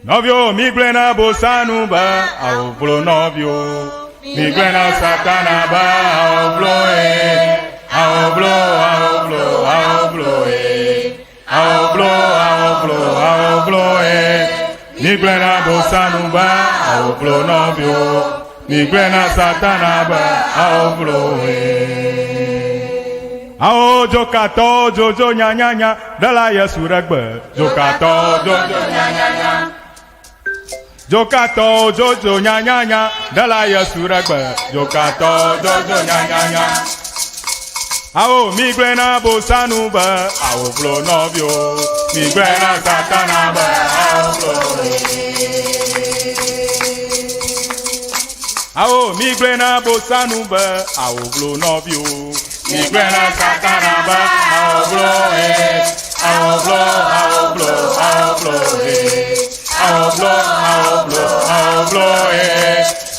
Novio migrena bosanuba aublo novio migrena satanaba aublo aublo migrena bosanuba aublo novio migrena satanaba aublo Ao jokato jojo nya nya nya dala Yesu regbe jokato jojo nya nya nya Jokato jojo nya nya nya dala Yesu regbe jokato jojo nya nya nya Ao migrena bosanu ba ao blo novio migrena satana ba ao blo Ao migrena bosanu ba ao blo novio migrena satana ba ao blo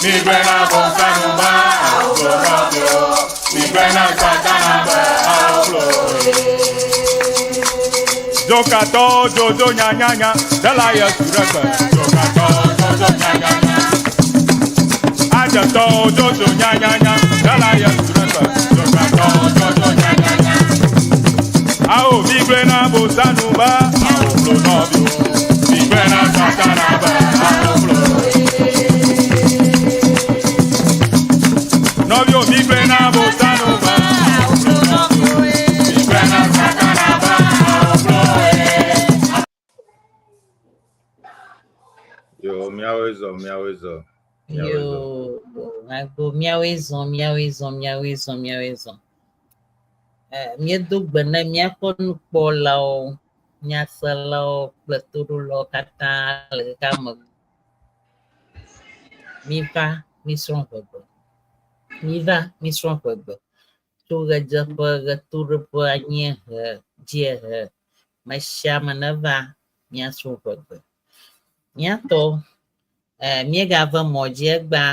migrena bosanuba aublo novio migrena satanaba aublo Jokato jojo nya nya nya dala Yesu regbe jokato jojo nya nya nya Ajato jojo nya nya nya dala Yesu regbe jokato jojo nya nya nya Ao migrena bosanuba aublo novio migrena satanaba aublo Novio migrena bosanuba migrena satanaba Yo miawezo Yo agbo miawezo miedo gbene miaƒe nukpɔlawo nyaselawo kple toɖolawo katã le game miva misrɔ̃ ʋegbe tso ɣedzeƒe ɣetoɖeƒe anyiehe dziehe mesiame neva miasrɔ̃ ʋegbe míatɔ míegave mɔ dzi egba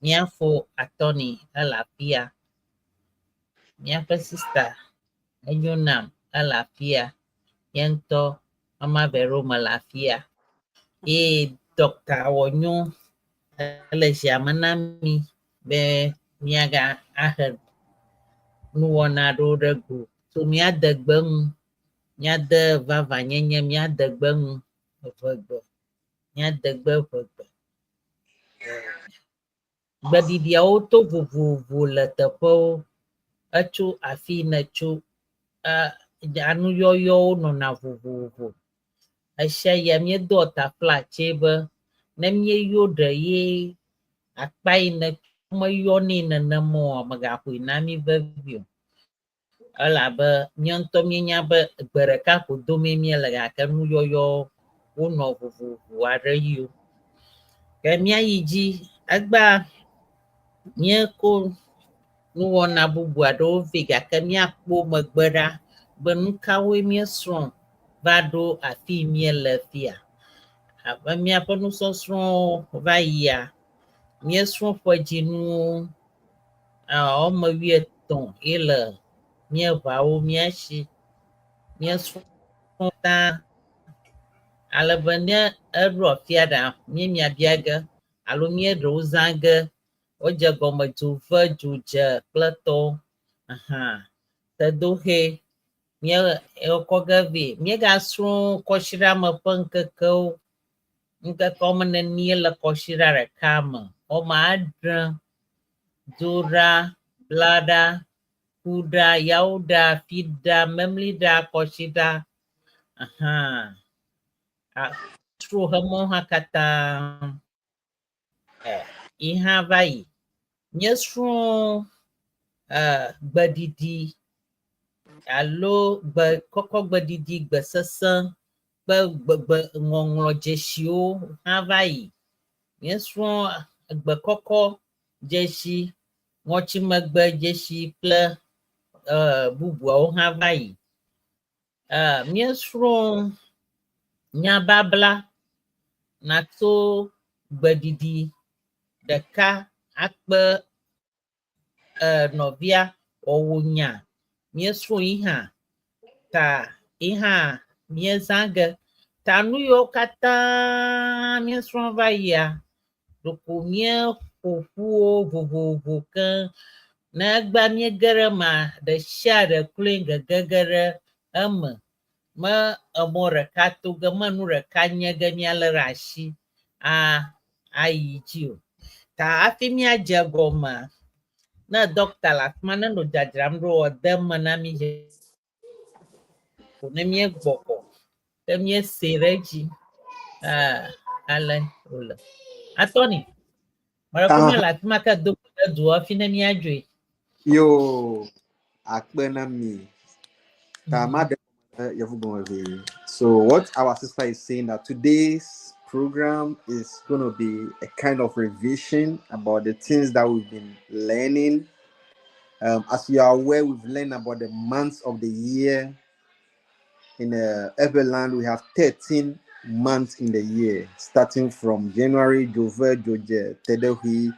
míafo atɔni ele afia míaƒe sista enyo nam ele afia ye ŋutɔ mama Verome le afia ye dɔkta Awɔnyo ele ziame na mi be míaga ahe nuwɔna aɖewo ɖe go so míade gbe ŋu míade vavanyenye míade gbe ŋu ʋegbe míade gbe ʋegbe gbeɖiɖiawo to vovovo le teƒewo etso afi netso anuyɔyɔwo nɔna vovovo esia ya míedo taflatse be ne míeyɔ ɖe ye akpa yi ne meyɔnɛ nenema o megaxɔe na mi vevi o elabe mía ŋutɔ míenya be gbe ɖeka ko dome míele gake nuyɔyɔ wonɔ vovovo aɖe yi o ke míayi dzi egba míeko nuwɔna bubu aɖewo vɛ gake míakpɔ megbe ɖa be nu kawoe míesrɔ̃ va ɖo afi míele fia abe míaƒe nusɔsrɔ̃wo va yia míesrɔ̃ ƒedzinuwo wɔme 13 ye le míeʋawo míasi míesrɔ̃ ta alebe ne eɖo afia ɖa míemiabia ge alo míeɖewo zã ge wodze gɔme dzove dzodze kple tɔwo tedohe míekɔ ge vɛ míegasrɔ̃ kɔsiɖa me ƒe ŋkekewo wɔme nenie le kɔsiɖa ɖeka me wɔme 7 dzoɖa blaɖa kuɖa yawuɖa fiɖa memliɖa kɔsiɖa trɔ hemɔwo hã katã yi hã va yi míesrɔ̃ gbeɖiɖi alo kɔkɔ gbeɖiɖi gbesese kpe ŋɔŋlɔ dzesiwo hã va yi míesrɔ̃ gbekɔkɔ dzesi ŋɔtsimegbe dzesi kple bubuawo hã va yi míesrɔ̃ nyababla nato gbeɖiɖi ɖeka akpe nɔvia wɔwɔ nya míesrɔ̃ yi hã ta yi hã míezã ge tanu yo kata mi srɔ̃ va yia ɖoko mie ƒoƒuwo vovovo ke ne egba mie ge ɖe ma ɖe sia ɖe kloe gege ge ɖe eme me emɔ ɖeka to ge me nu ɖeka nye ge míalé ɖe asi ayi dzi o ta hafi míadze gɔmea ne dɔkta le afi ma nenɔ dzadzram ɖo wòde me na mí ne míegbɔ kɔ ke míesee ɖe edzi ale wòle atɔni meɖe ko míele afi ma ke do ɖe du hafi ne míadzoe Yo, Apprende Ewe. So what our sister is saying that today's program is going to be a kind of revision about the things that we've been learning. As you are aware, we've learned about the months of the year. In Everland, we have 13 months in the year, starting from January, Jove, Joje, Tedehui.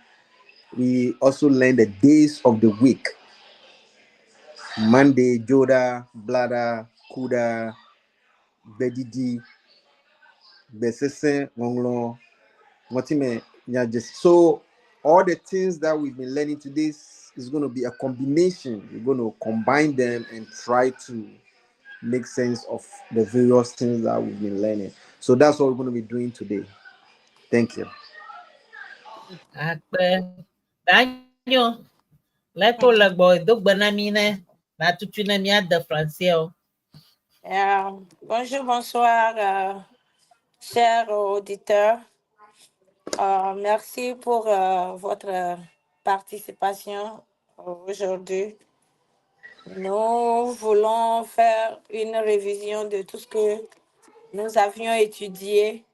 We also learn the days of the week. Monday, Joda, Blada, Kuda, Gbeɖiɖi, Besese, Ngonglo, Motime, Nyajes. So all the things that we've been learning today is going to be a combination. We're going to combine them and try to make sense of the various things that we've been learning. So that's what we're going to be doing today. Thank you. Daniel, leto le gbɔ do gbe na mí ne na tutu ne míade français o. Bonjour, bonsoir, chers auditeurs. Merci pour votre participation aujourd'hui. Nous voulons faire une révision de tout ce que nous avions étudié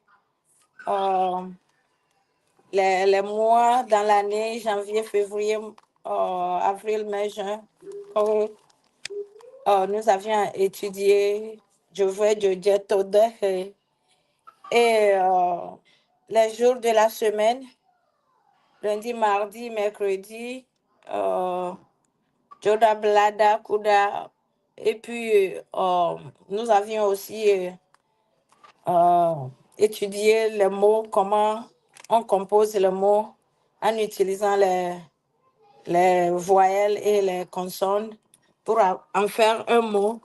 les mois dans l'année, janvier, février, avril, mai, juin. Nous avions étudié Jove, Joje, Tode et les jours de la semaine, lundi, mardi, mercredi, Joda, Blada, Kuda. Et puis, nous avions aussi étudié les mots, comment on compose les mots en utilisant les voyelles et les consonnes pour en faire un mot.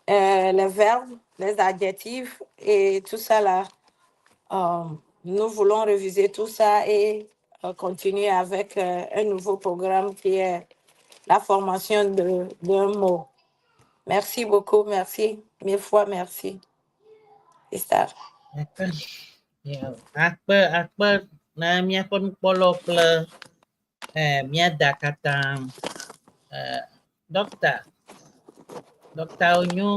Les verbes, les adjectifs et tout ça là. Nous voulons réviser tout ça et continuer avec un nouveau programme qui est la formation d'un mot. Merci beaucoup, merci. 1000 fois merci. Sister. Akpe na míaƒe nukpɔlɔ kple míada katã dɔktawo nyo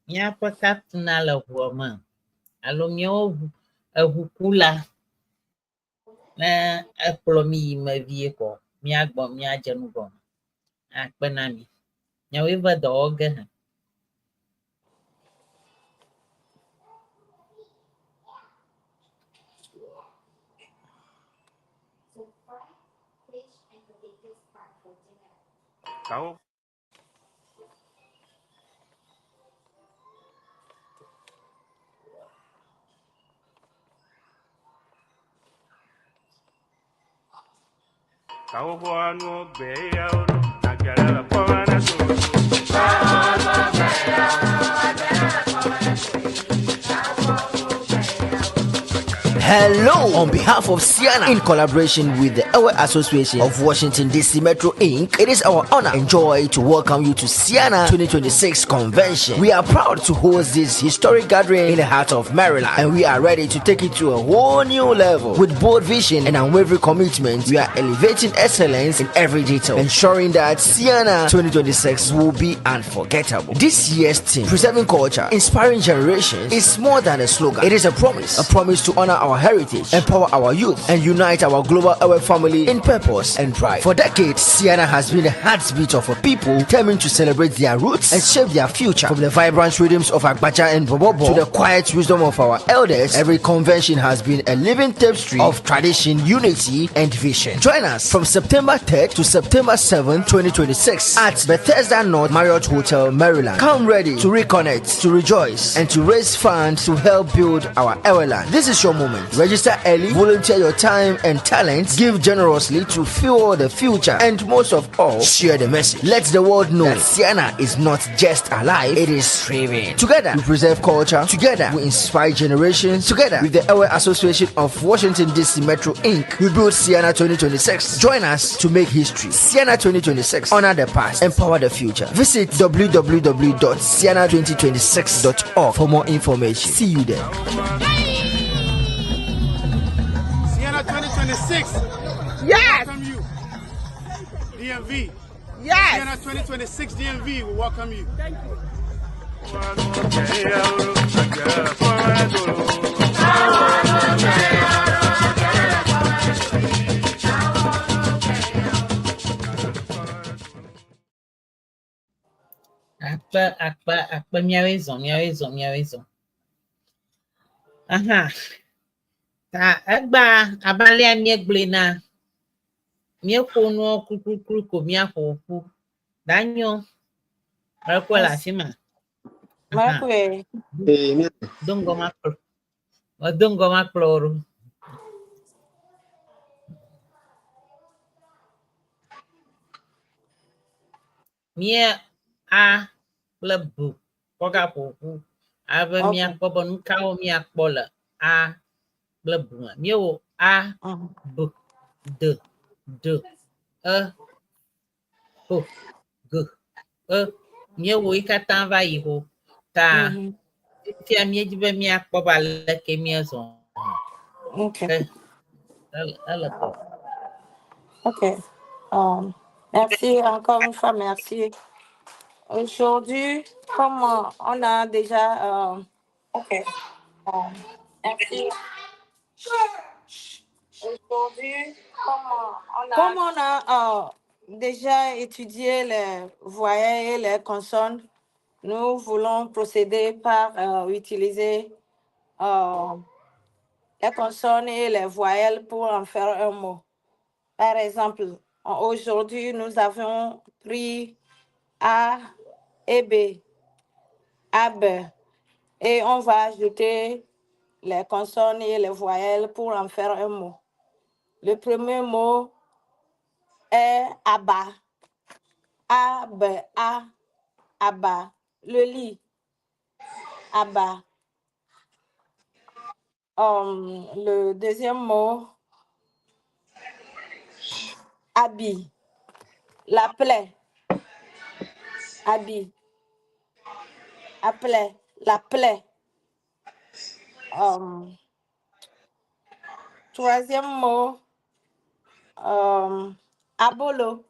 míaƒe kaptena le ʋua me alo míawo eʋukula ne ekplɔ mí yi me vie kɔ míagbɔ míadze nugɔme akpe na mí nyawoe ve dɔwɔ ge hã. Hello, on behalf of Siana, in collaboration with the Ewe Association of Washington DC Metro Inc., it is our honor and joy to welcome you to Siana 2026 Convention. We are proud to host this historic gathering in the heart of Maryland, and we are ready to take it to a whole new level. With bold vision and unwavering commitment, we are elevating excellence in every detail, ensuring that Siana 2026 will be unforgettable. This year's theme, Preserving Culture, Inspiring Generations, is more than a slogan. It is a promise to honor our heritage, empower our youth, and unite our global Ewe family in purpose and pride. For decades, Siana has been the heartbeat of a people determined to celebrate their roots and shape their future. From the vibrant rhythms of Agbaja and Bobobo to the quiet wisdom of our elders, every convention has been a living tapestry of tradition, unity, and vision. Join us from September 3rd to September 7th, 2026 at Bethesda North Marriott Hotel, Maryland. Come ready to reconnect, to rejoice, and to raise funds to help build our Eweland. This is your moment. Register early, volunteer your time and talents, give generously to fuel the future, and most of all, share the message. Let the world know that Siana is not just alive, it is thriving. Together, we preserve culture. Together, we inspire generations. Together, with the Ewe Association of Washington DC Metro Inc., we build Siana 2026. Join us to make history. Siana 2026. Honor the past. Empower the future. Visit www.siana2026.org for more information. See you there. Siana 2026. Yes. Welcome you. DMV. Yes. Siana 2026 DMV will welcome you. Thank you. Akpa miawezo. Aha. Ta agba abale amiegble na. Miekonu kukukuru ko miahofu. Danyo. Rakwala sima. Marque. Amen. Dongo makloro. Mie a lebu. Poga pofu. Ave Okay. mia pobon kao mia bola. A lebu. Mio a b d d e o g e. Mie wo ikatan va iho. Ta. Ti a mie jibe mia poba leke mie zon. Okay. Alako. Ok. Merci encore une fois, merci. Aujourd'hui, comme on a déjà... ok. Merci. Aujourd'hui, comme on a déjà étudié les voyelles et les consonnes, nous voulons procéder par utiliser les consonnes et les voyelles pour en faire un mot. Par exemple, aujourd'hui, nous avons pris A et B, AB, et on va ajouter les consonnes et les voyelles pour en faire un mot. Le premier mot est Aba. A, B, A, Aba. Le lit. Aba. Le deuxième mot, Abi. La plaie. Abi. Appelait. La plaie. Troisième mot, abolo.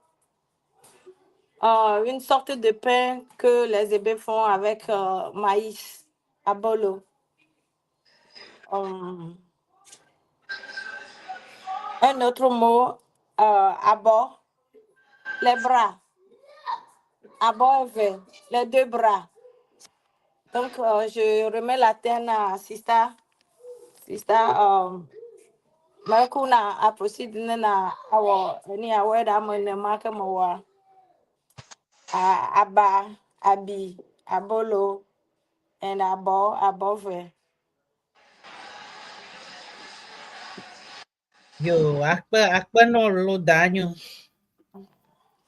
Une sorte de pain que les Hébés font avec maïs. Abolo. Un autre mot, abo. Les bras. Abo, les deux bras. Donc, je remets la terre à Sista. Markuna a proceed na our ni aware that mo na mark mo wa aba abi abolo and above. Yo, akpa no lo danyo.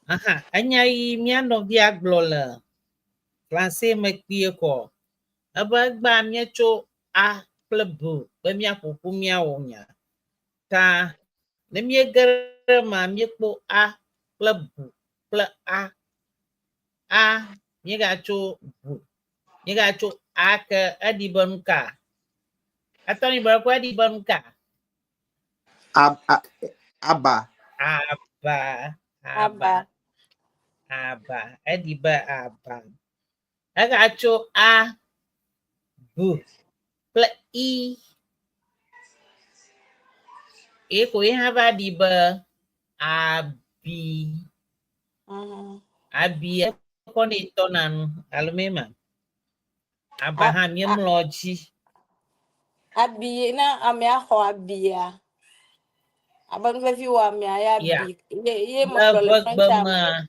Aha, anyai miano dia glola. Français me pie ko. Aba gba miecho a plebu. Be mia popu mia wonya. Ta ne mie gere ma mie po a plebu. Ple a. A mie ga cho bu. Mie ga cho a ke adi banuka. Atoni barako adi banuka. Abba. Aba. Ediba aba. Agacho a bu. Ple i. Eko ihava di be abi. Abi koni tonan alumema. Abraham yemloji. Abi na ame aho abia. Abang vevi wa ame ya Yeah. abi. Ye mo le French am.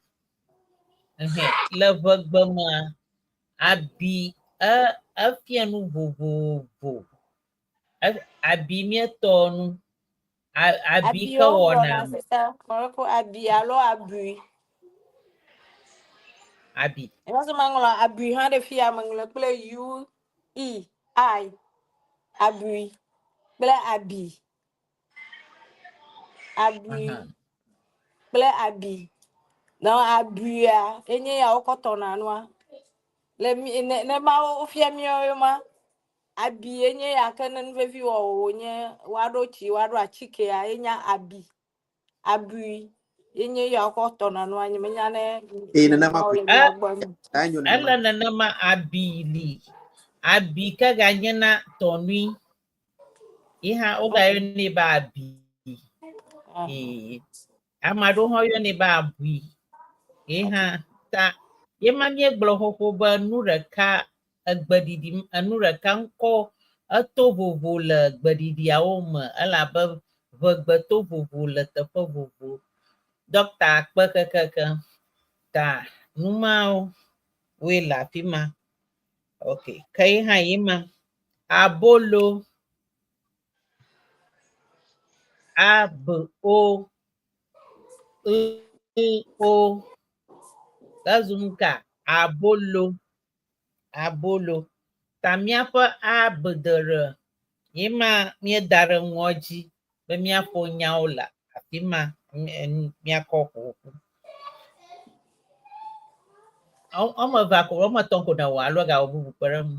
Levegbema. Abi afianu vovovo. Abi mietonu. Abi Abi o bro na kawona sister. Ko abi alo abui. abi. E waso mangolo abui ha de fi amangolo ple U E I abui. Ple abi. Abui. Ple abi. No abui ya enye ya okoto na anwa. Le mi ne ma o fi mi o ma. Abi enye ya kenen vevi wo nye wado achike ya enya abi. Abui enye ya okoto na anwa nye menya ne Nana ma ole mi Ah, agbon. Daniel Nana ala nama abili. Abi kaganyana tonui. Iha ogayo ni ba abi. Amado hoyo ni ba abi. Iha ta yemanye gblohoho ba nureka Gbeɖiɖi nureka nko eto vovo le gbeɖiɖiawo me elabe ʋegbe to vovo le teƒe vovo. Dɔkta akpe kekeke ta numawo woe le afi ma. Ok, ke hã yi ma. Abolo. A-B-O. E-O. Gazumka. Abolo. Abolo. Ta miaƒe A-B-D-R. Yi ma míeda ɖe ŋua dzi be míaƒo nyawo le afi ma míakɔ ƒoƒu. Ɔme eve ko ɔme etɔ̃ ko na wɔ alo gawɔ bubu kpe ɖe ŋu.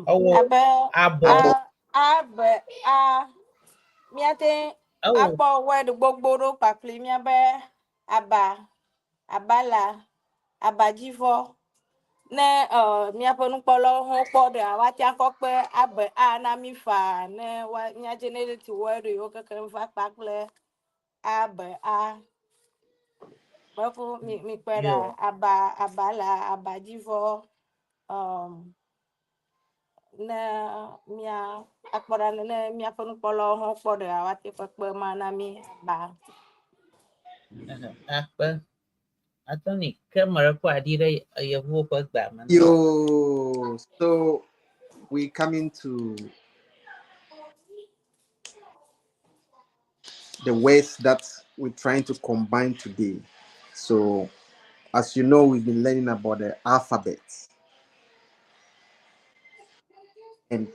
Abe Abo. miate Ewɔ akpɔ word gbogbo ɖo kpakpli miabe aba, abala, abadzivɔ. Ne miaƒe nukpɔlawo hã kpɔ ɖea woate akɔ kpe abe a na mi fa ne mia generate word yiwo kekem va kpakple abe a. Bɔƒo mi kpe ɖa aba, abala, abadzivɔ. Ne mia akpɔ ɖa ne miaƒe nukpɔlawo hã kpɔ ɖea woate kpe ma na mi ba. akpe. Atoni ke me ɖe kɔ aɖi ɖe yevuwo ƒe gbea me. Yo, so we coming to the words that we're trying to combine today. So, as you know, we've been learning about the alphabet, and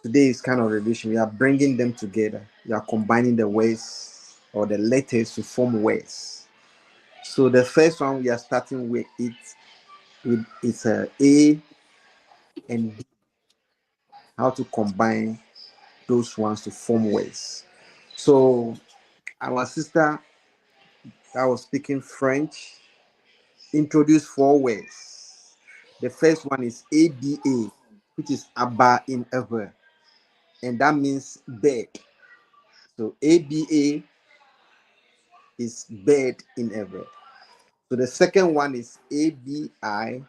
today is kind of revision. We are bringing them together. We are combining the words or the letters to form words. So, the first one we are starting with it's a and B. How to combine those ones to form words. So, our sister that was speaking French introduced 4 words. The first one is ABA, which is Abba in Ewe, and that means bed. So ABA is bed in Ewe. So the second one is ABI,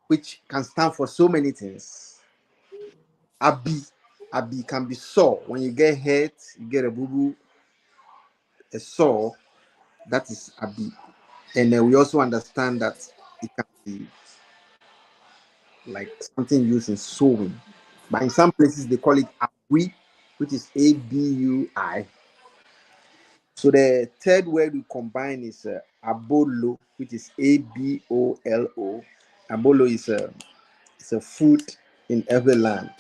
which can stand for so many things. Abi can be sore. When you get hurt, you get a boo-boo, a sore, that is Abi. And we also understand that it can be like something used in sewing. But in some places they call it abui, which is A-B-U-I. So the third word we combine is abolo, which is A-B-O-L-O. Abolo is a food in every land.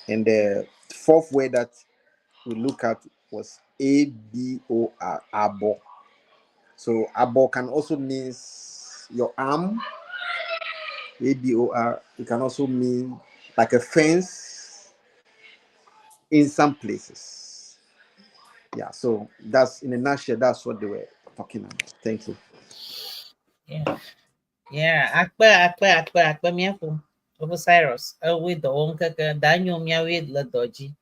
And the fourth word that we look at was A-B-O-R, abo. So abo can also mean your arm. A-B-O-R. It can also mean like a fence in some places. Yeah, so that's in a nutshell, that's what they were talking about. Thank you. Akpe miaƒo. Ovo Cyrus. Ewoe dɔ wɔm keke danyo miawoe le dɔ dzi.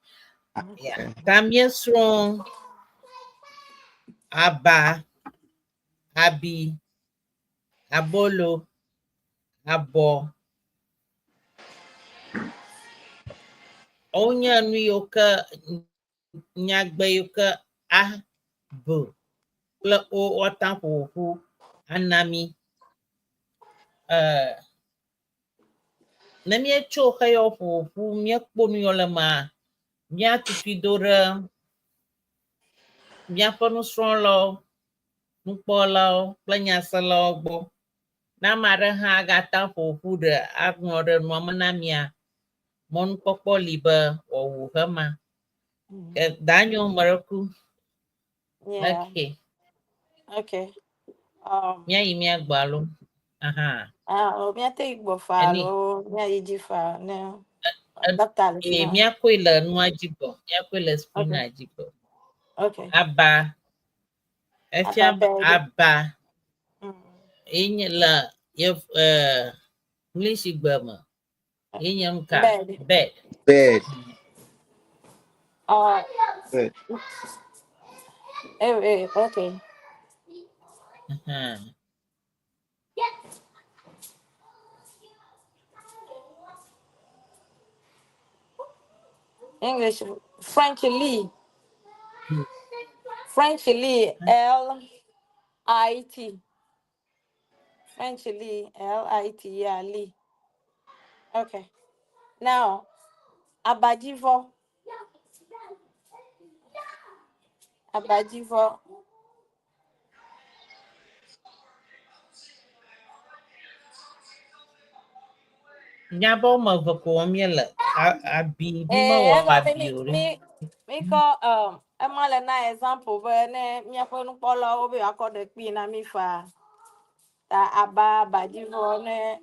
Yeah. Tamien strong. Aba. Abi. Abolo. Abo. Onya nuyoka nyagbe yoka a bu. Kple o wata ƒoƒu anami. Ne míetso xeyɔ ƒoƒu míekpɔ nuyɔ le mea, míatutui do ɖe míaƒe nusrɔ̃lawo, nukpɔlawo kple nyaselawo gbɔ. Ne ame aɖe hã agata ƒoƒu ɖe aŋlɔ ɖe nua me na mia, mɔnukpɔkpɔ li be wòawu hema. Danyo mereku. Yeah. Okay. Okay. Míayi míagba alo. Aha. Míate igbo fa Eni. alo míayi dzi fa ne dɔkta le fi hã. Míakoe le nua dzi gbɔ. Míakoe le spina dzi gbɔ. Okay. Aba. Efia Aba bed. aba. Enye le English gbe me. Enye nka. Bed. Bed. Bed. Bed. Okay. English, French Lee. French Lee, L-I-T. French Lee, L-I-T, yeah, Lee. Okay. Now, Abajivo. Abajivo. Nyabo me ve ko miele abi bi me wɔ abi o Me call emale na example be ne miaƒe nukpɔlawo be akɔ ɖe kpi na mi fa ta aba abadzivo ne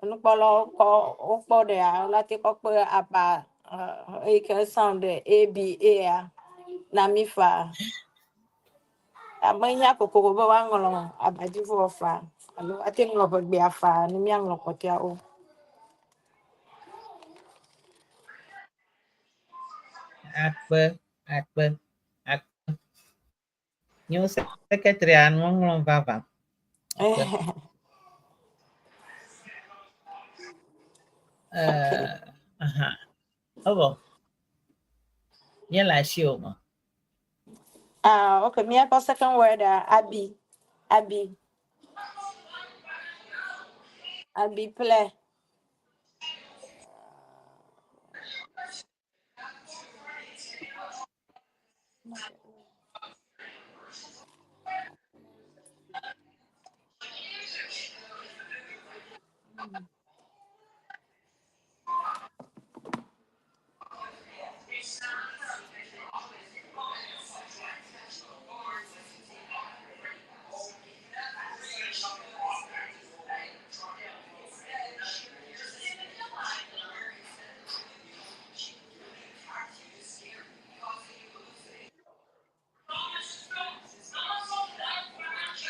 nukpɔlawo kɔ wokpɔ ɖea late kɔ kpe aba eyi ke sound ABA ya na mi fa ame nya kokoko be woaŋlɔ abadzivo fa alo ate ŋlɔ ʋegbea fa ne miaŋlɔ kpɔtɔeawo. Akpe. Nyo secretary anu ŋlɔ vava. Aha. Obo. Nye la shi o mo. Okay, me I second word Abi play.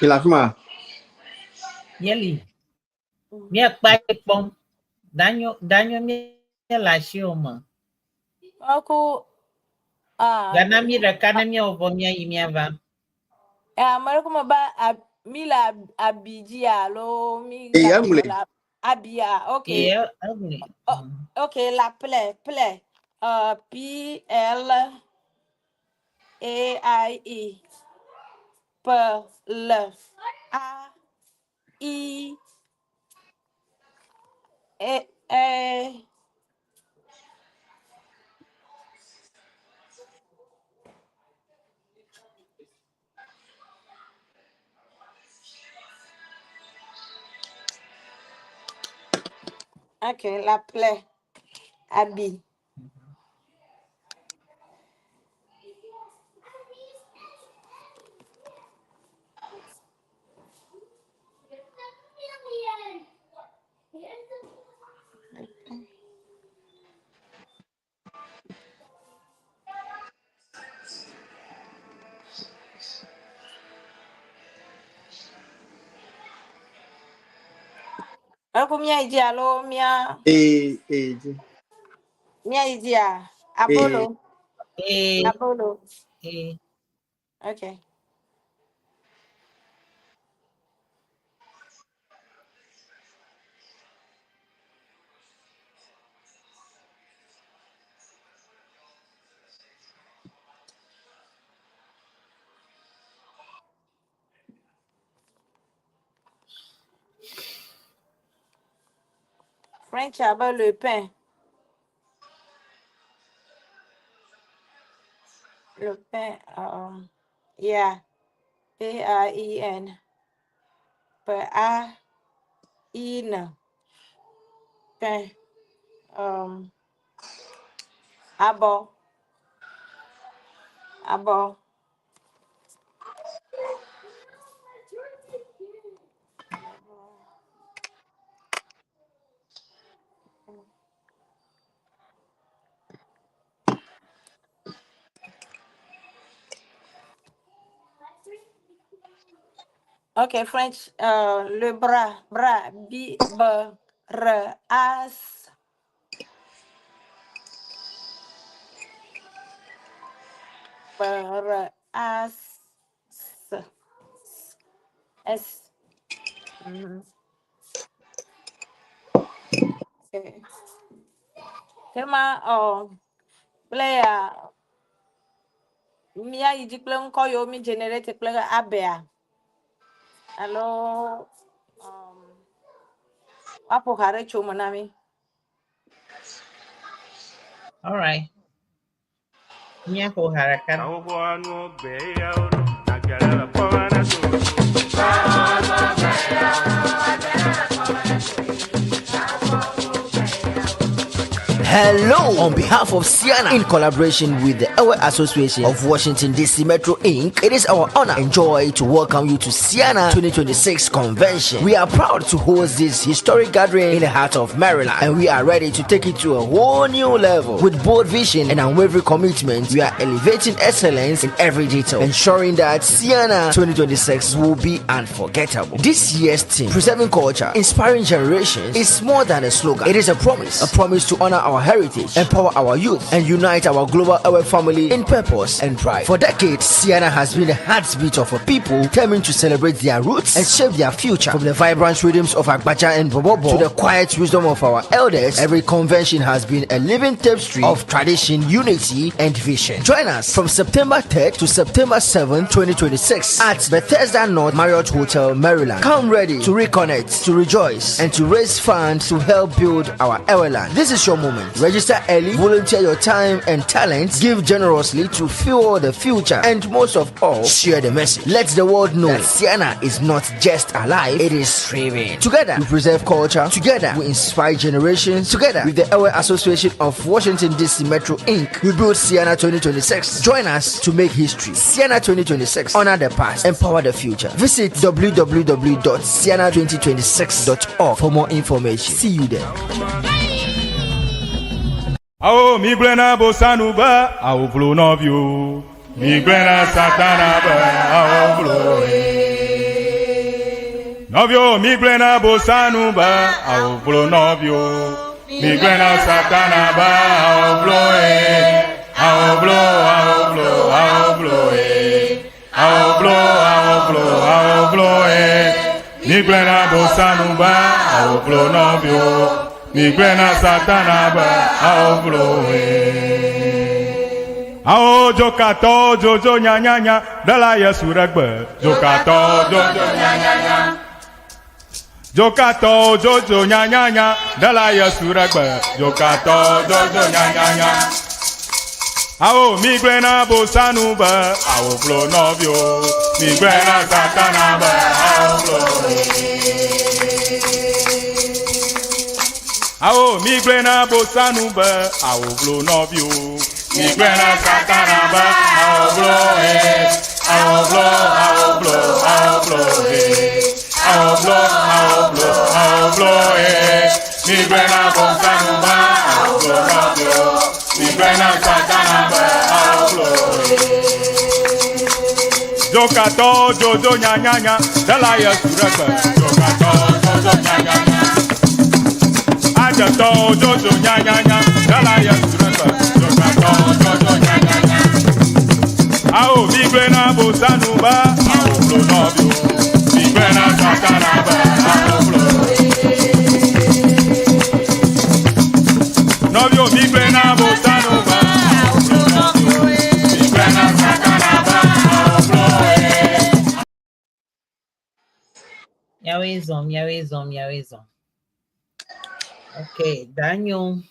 Ilafima. Yeli. Mi akpa pom. Danyo mi la shi o mo. Aku Gana mi reka na mi ovo mi ayi mi ava. America ba mila abiji alo mi la abia okay. Okay, la play PLAIE PLAI Okay, la play Abi. Aku mia iji alo mia. Mia iji abolo. A, Apollo. A. Okay. French about le pain. Le pain, yeah. Pain. Pain. Pain. Abo. Abo. Okay, French, le bras, B, B, R, as, B, R, as, S. Mhm. Okay. Tema, player, Mia, you declare call you me generate player abea. Hello, Apo Harecho Monami. All right. Nyako harakan. Hello! On behalf of Siana, in collaboration with the Ewe Association of Washington DC Metro Inc., it is our honor and joy to welcome you to Siana 2026 Convention. We are proud to host this historic gathering in the heart of Maryland, and we are ready to take it to a whole new level. With bold vision and unwavering commitment, we are elevating excellence in every detail, ensuring that Siana 2026 will be unforgettable. This year's theme, Preserving Culture, Inspiring Generations, is more than a slogan. It is a promise to honor our heritage, empower our youth, and unite our global Ewe family in purpose and pride. For decades, Siana has been the heartbeat of a people determined to celebrate their roots and shape their future. From the vibrant rhythms of Agbaja and Bobobo to the quiet wisdom of our elders, every convention has been a living tapestry of tradition, unity, and vision. Join us from September 3rd to September 7th, 2026 at Bethesda North Marriott Hotel, Maryland. Come ready to reconnect, to rejoice, and to raise funds to help build our Ewe land. This is your moment. Register early, volunteer your time and talents, give generously to fuel the future, and most of all, share the message. Let the world know that Siana is not just alive, it is thriving. Together, we preserve culture. Together, we inspire generations. Together, with the Ewe Association of Washington DC Metro Inc., we build Siana 2026. Join us to make history. Siana 2026. Honor the past. Empower the future. Visit www.siana2026.org for more information. See you there. Ao mi glena bosanu ba, ao vlo novio. Mi glena satana ba, ao vlo novio. Mi glena bosanu ba, ao vlo novio. Mi glena satana ba, ao vlo ao vlo, ao vlo, ao vlo ao vlo, ao vlo Mi glena bosanu ba, ao vlo novio. Mi glena satana ba ao vloe. Ao jokato jojo nya nya nya dala Yesu Eʋegbe. Jokato jojo nya nya nya. Jokato jojo nya nya nya dala Yesu Eʋegbe. Jokato jojo nya nya nya. Ao mi glena bosanu ba ao vlo novio. Mi glena satana ba ao vloe. Ao mi glena bosanu ba ao vlo novio. Mi glena satana ba ao vlo ao vlo ao vlo ao vlo ao vlo ao vlo Mi glena bosanu ba ao vlo novio. Mi glena satana ba ao vlo Jokato jojo nya nya nya dala Yesu Eʋegbe. Jokato jojo nya nya nya. Ajato jojo nya nya nya dala Yesu Eʋegbe. Jokato jojo nya nya nya. bosanuba, awoflo novio. Migbena satanaba, awoflo. Novio migbena bosanuba, awoflo novio. Migbena satanaba, awoflo. Yawezom. Okay, Daniel.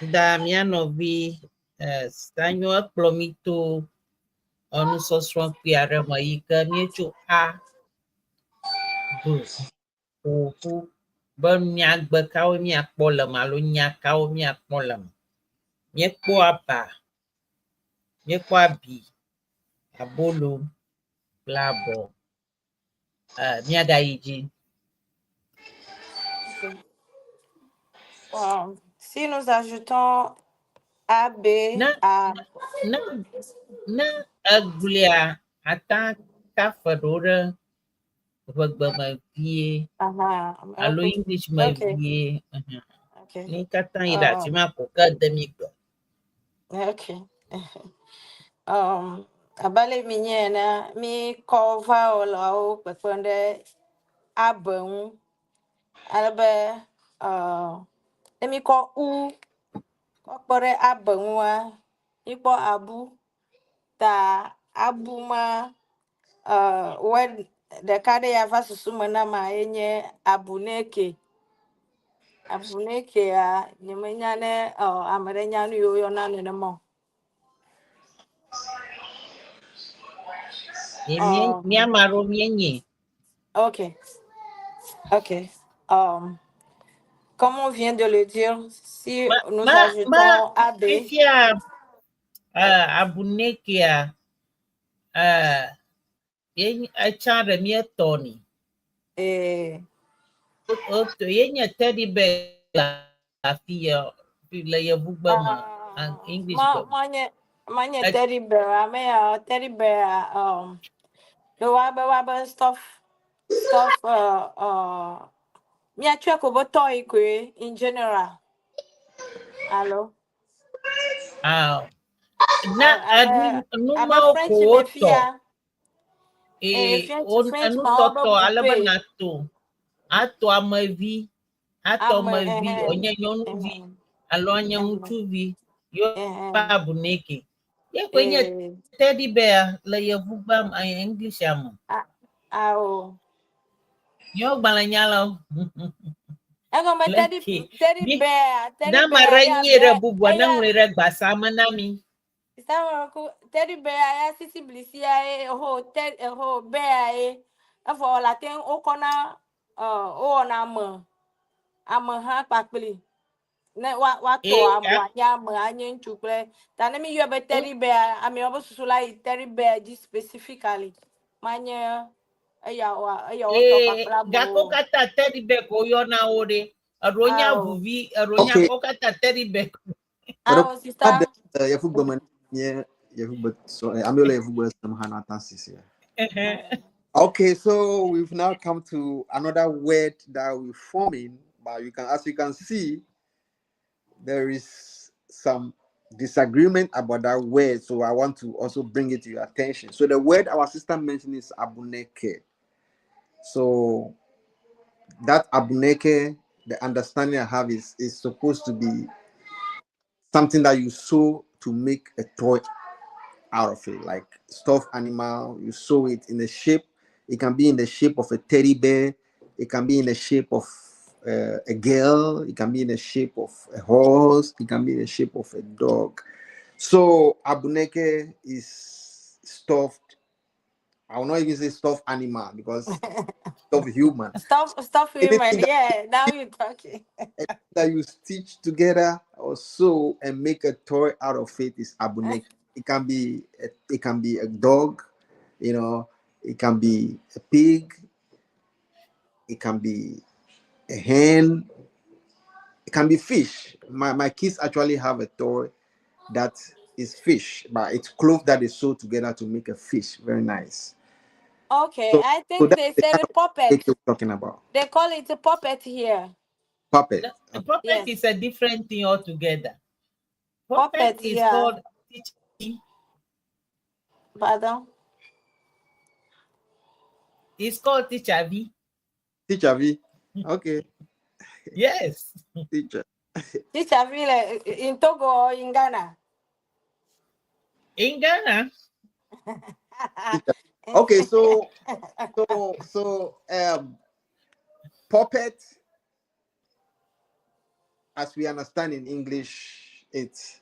Mia novi Daniel plomito onu sosron piare moika miechu a bu ohu ben mia gbe kawo mia kpolem alo nya kawo mia kpolem miekpo aba miekpo abi abolo blabo mia ga yiji. Okay. Si nous ajoutons A, B, A. Na aglia ata kafadora Eʋegbe me vie alo English me vie. Ni katã yi ɖe afi ma ko ke de mi gbe. Okay. Abale mi nye na mi kɔ vowelawo kpekpem ɖe abe ŋu alebe ne mi kɔ u kɔ kpe ɖe abe ŋua mi kpɔ abu ta abu ma word ɖeka ɖe ya va susu me na ma yenye abuneke. Abunekea nyemenya ne ame ɖe nya nu yiwo yɔna nenema o. Miamaro mienye. Ok. Comme on vient de le dire, si nous ajoutons AB. Fifia abunekea echare mietoni. Yenye teddy bear la fille le Eʋegbe me English gbe. Manye teddy bear, ame teddy bear the wabe stuff me atwa ko toy kwe in general. Hello. Numa ko to. Anu toto alebe nato. Ato amevi onye nyɔnuvi alo onye ŋutsuvi yo abuneke. Ye kwenye teddy bear le Eʋegbe English ame. Yo gbalenya lo. Teddy bear. Na mare nyere bubua na ngre gbasa manami. Teddy bear ya sisi blisia ho bear afọ la ten okona na ame ha kpakpli ne wa to amwanya ame anye nchukle ta ne mi yo be teddy bear ame obo susu like teddy bear ji specifically manye eya to kpakpla bo gako kata teddy bear ko yo na ore aronya vuvi aronya ko kata teddy bear sister Eʋegbe man yeah Eʋegbe so amele Eʋegbe some hanata sisi. Okay, so we've now come to another word that we're forming, but as you can see, there is some disagreement about that word. So I want to also bring it to your attention. So the word our sister mentioned is abuneke. So that abuneke, the understanding I have is supposed to be something that you sew to make a toy out of it, like stuffed animal. You sew it in the shape. It can be in the shape of a teddy bear. It can be in the shape of a girl. It can be in the shape of a horse. It can be in the shape of a dog. So abuneke is stuffed. I will not even say stuffed animal because stuffed human. Stuffed human. Yeah, now you're talking. That you stitch together or sew and make a toy out of it is abuneke. It can be a dog, it can be a pig, it can be a hen, it can be fish. My kids actually have a toy that is fish, but it's cloth that is sewed together to make a fish. Very nice. Okay, so, I think they said a puppet. You're talking about. They call it a puppet here. Puppet. A puppet is a different thing altogether. Puppet is yeah. called teacher V. Pardon? It's called teacher V. Teacher V. Okay, Yes. teacher. Teacher Ville in Togo or in Ghana? In Ghana. Teacher. Okay, so puppet, as we understand in English, it's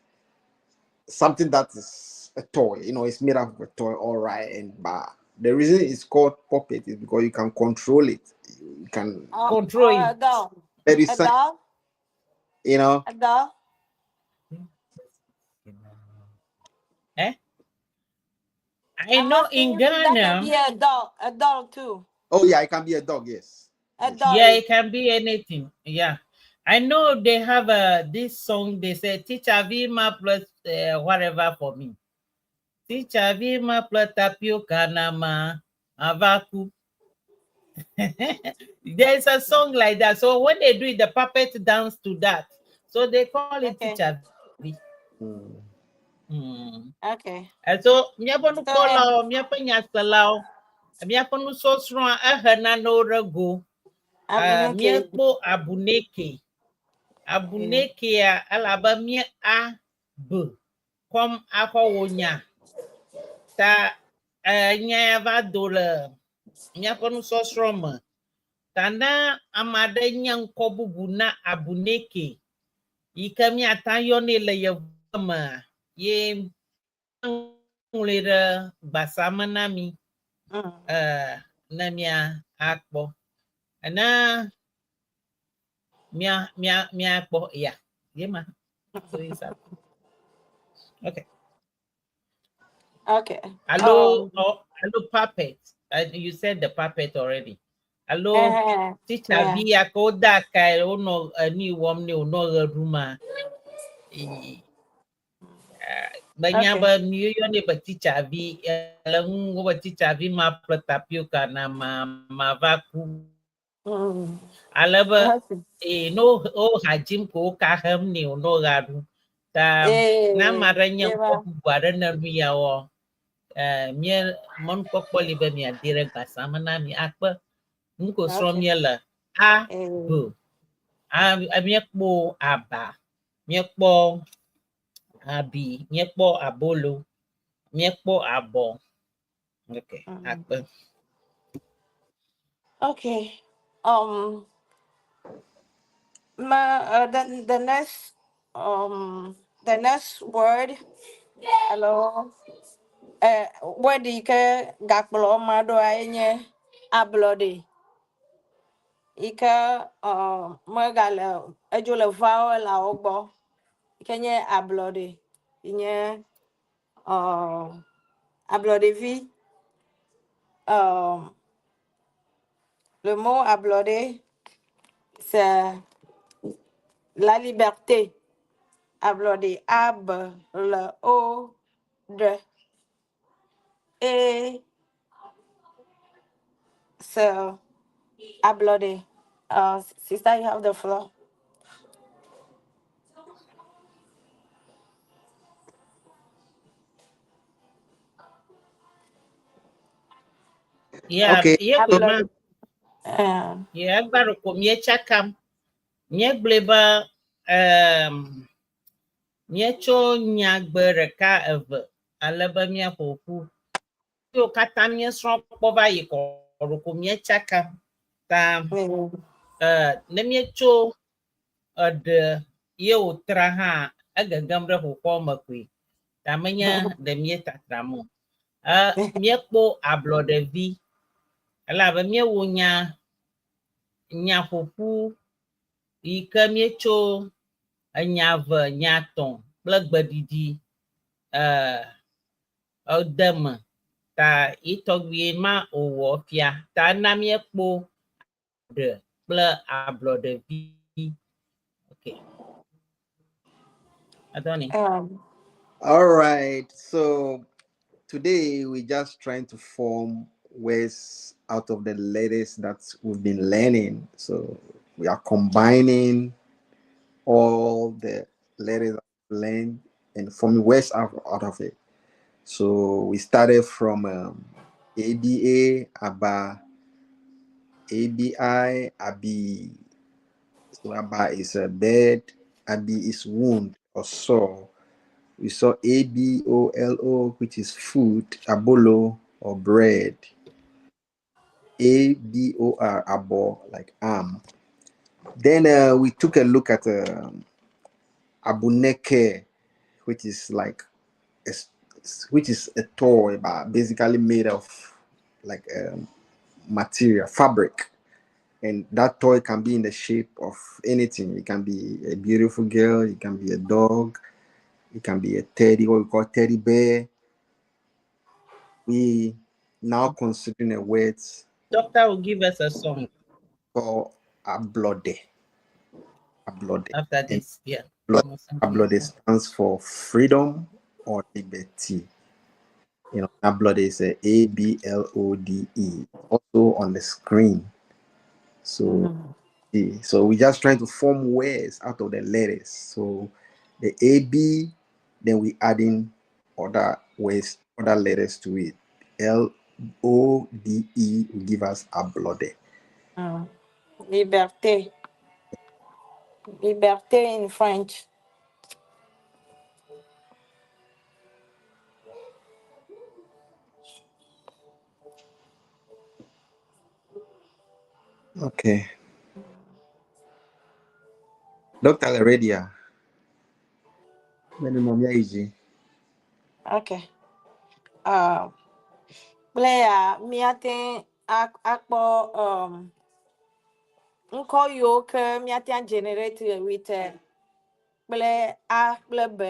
something that is a toy. You know, it's made up of a toy, all right. And but the reason it's called puppet is because you can control it. You can Control Or a it. doll. very A doll? you know. A doll? Eh? I I'm know asking in you if that can be Ghana, a doll too. Oh yeah, it can be a dog. Yes. A Yes. yeah, doll. it can be anything. Yeah. I know they have this song, they say, teacher Vima plus whatever for me. Teacher Vima plus tapioca nama avaku. There's a song like that. So when they do it, the puppet dance to that. So they call it Okay. teacher V. Mm. Okay. And so, miaponu So kola, miapanya salao, miaponu sosron ahana no rego, Abuneke. miapo abuneke. Abuneke alaba mia a b kom akowonya ta nya va do le miaponu sosron me. Tana amade nyanko bubu na abuneke. Ika miata yone le yevama ye ngulira basama nami na mia akpo na mia akpo yeah ma so it's up. Okay, Okay. hello hello puppet, you said the puppet already. Hello teacher Yeah. bi akoda kai ono ni wom ni ono ruma banyak Okay. ni ba teacher bi lang ba teacher bi ma tapioca na mavaku alaba no hajim ko kaham ni no garu ta na maranya ko buara na biya wo mie mon ko poli ba mi adire basama na mi akpa nko srom yela a bu a mi kpo aba mi kpo abi mi kpo abolo mi kpo abo. Okay, akpa. Okay. The next word. Hello. Word ike gakpolo mado ayenye ablode. Ike magala ejole vowel la ogbo. Ike nye ablode. Inye ablode vi. Le mot ablode c'est la liberté. Ablode ab le o de et so ablode. Sister, you have the floor. Yeah, Okay. yeah, So ma. Ablode. Yeah, baru ko mie chakam. Mie bleba mie cho nyagbe reka eve alebe mie ƒoƒu. Yo kata mie srɔ̃ kpɔ va yi kɔ ko mie chakam. Ta ne mie tso eɖe ye wòtra hã egegem ɖe ƒoƒɔ me koe. Ta menye ɖe mie tatram o. Mie kpo ablɔɖevi elabe mie wo nya ƒoƒu yi ke mie tso enya ve nya tɔ̃ kple gbeɖiɖi edeme ta yitɔgbie ma òwɔ fia ta na miekpo ɖe kple ablɔɖevi. Okay, Adoni. all right. So today we're just trying to form words out of the letters that we've been learning. So we are combining all the letters that we learned and forming words out of it. So we started from ABA, ABA, ABI, ABI. So ABA is a bed, ABI is wound or sore. We saw ABOLO, which is food, abolo or bread. ABOR, abo, like arm. Then we took a look at abuneke, which is like which is a toy, but basically made of like material, fabric. And that toy can be in the shape of anything. It can be a beautiful girl, it can be a dog, it can be a teddy, what we call teddy bear. We now considering a word Doctor will give us a song called ablode. Ablode. after And this. Yeah. ablode stands for freedom or liberty. You know, ablode is a ABLODE. Also on the screen. So so we're just trying to form words out of the letters. So the AB, then we add in other words, other letters to it. LODE will give us ablode. Liberté. Liberté in French. Okay. Dr. Heredia. Okay. Player, me atin akpo nko yo ke me atin generate with play a play b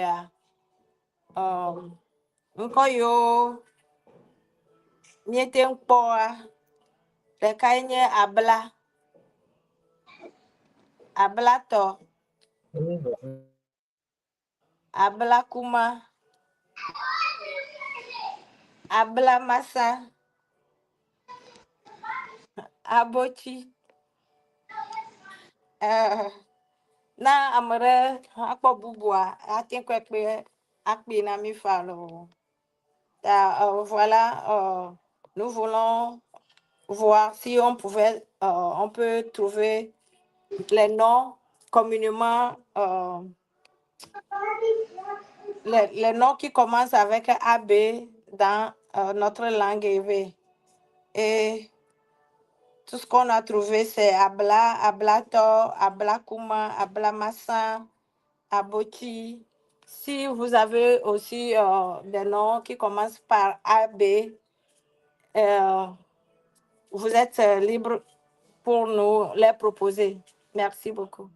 nko yo me atin kpo le kainye abla to abla kuma abla masa abochi na amere akpo bubua atin kwekpe akpi na mi falo. Voilà, nous voulons voir si on pouvait, on peut trouver les noms communément, les noms qui commencent avec AB dans notre langue Ewe. Et tout ce qu'on a trouvé, c'est Abla, Ablato, Ablakuma, Ablamassa, Aboti. Si vous avez aussi des noms qui commencent par AB, vous êtes libre pour nous les proposer. Merci beaucoup.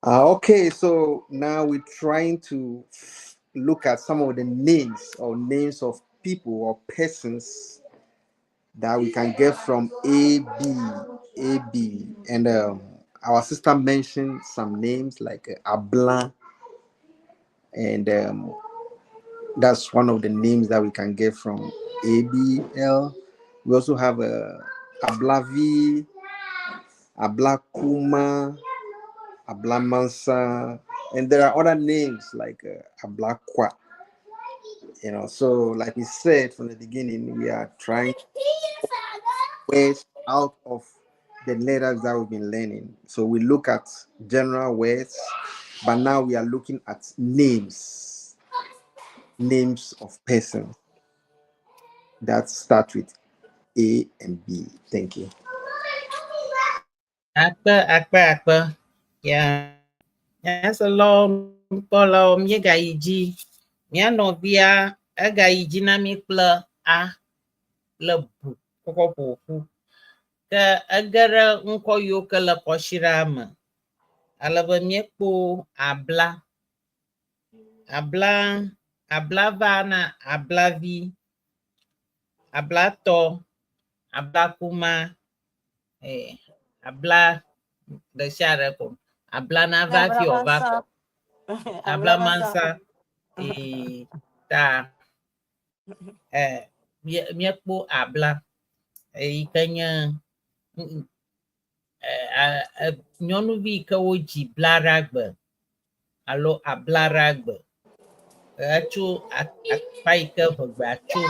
Okay, so now we're trying to look at some of the names or names of people or persons that we can get from AB. And our sister mentioned some names like Ablan, and that's one of the names that we can get from ABL. We also have Ablavi, Ablakuma, Ablamansa, and there are other names like Ablakwa. You know, so like we said from the beginning, we are trying words out of the letters that we've been learning. So we look at general words, but now we are looking at names of persons that start with A and B. Thank you. Akpa. Yeah. That's a long follow me gaiji. Me no via a gaiji na mi pla a lebu koko ka agara nko yo kala koshirama. Alaba mi po abla vana ablavi ablato ablakuma abla the sharako abla na vafi o vako abla mansa ta mi po abla ikanya nyɔnuvi ke wodzi blaɖagbe alo ablaɖagbe etso akpa yi ke ʋegbea tso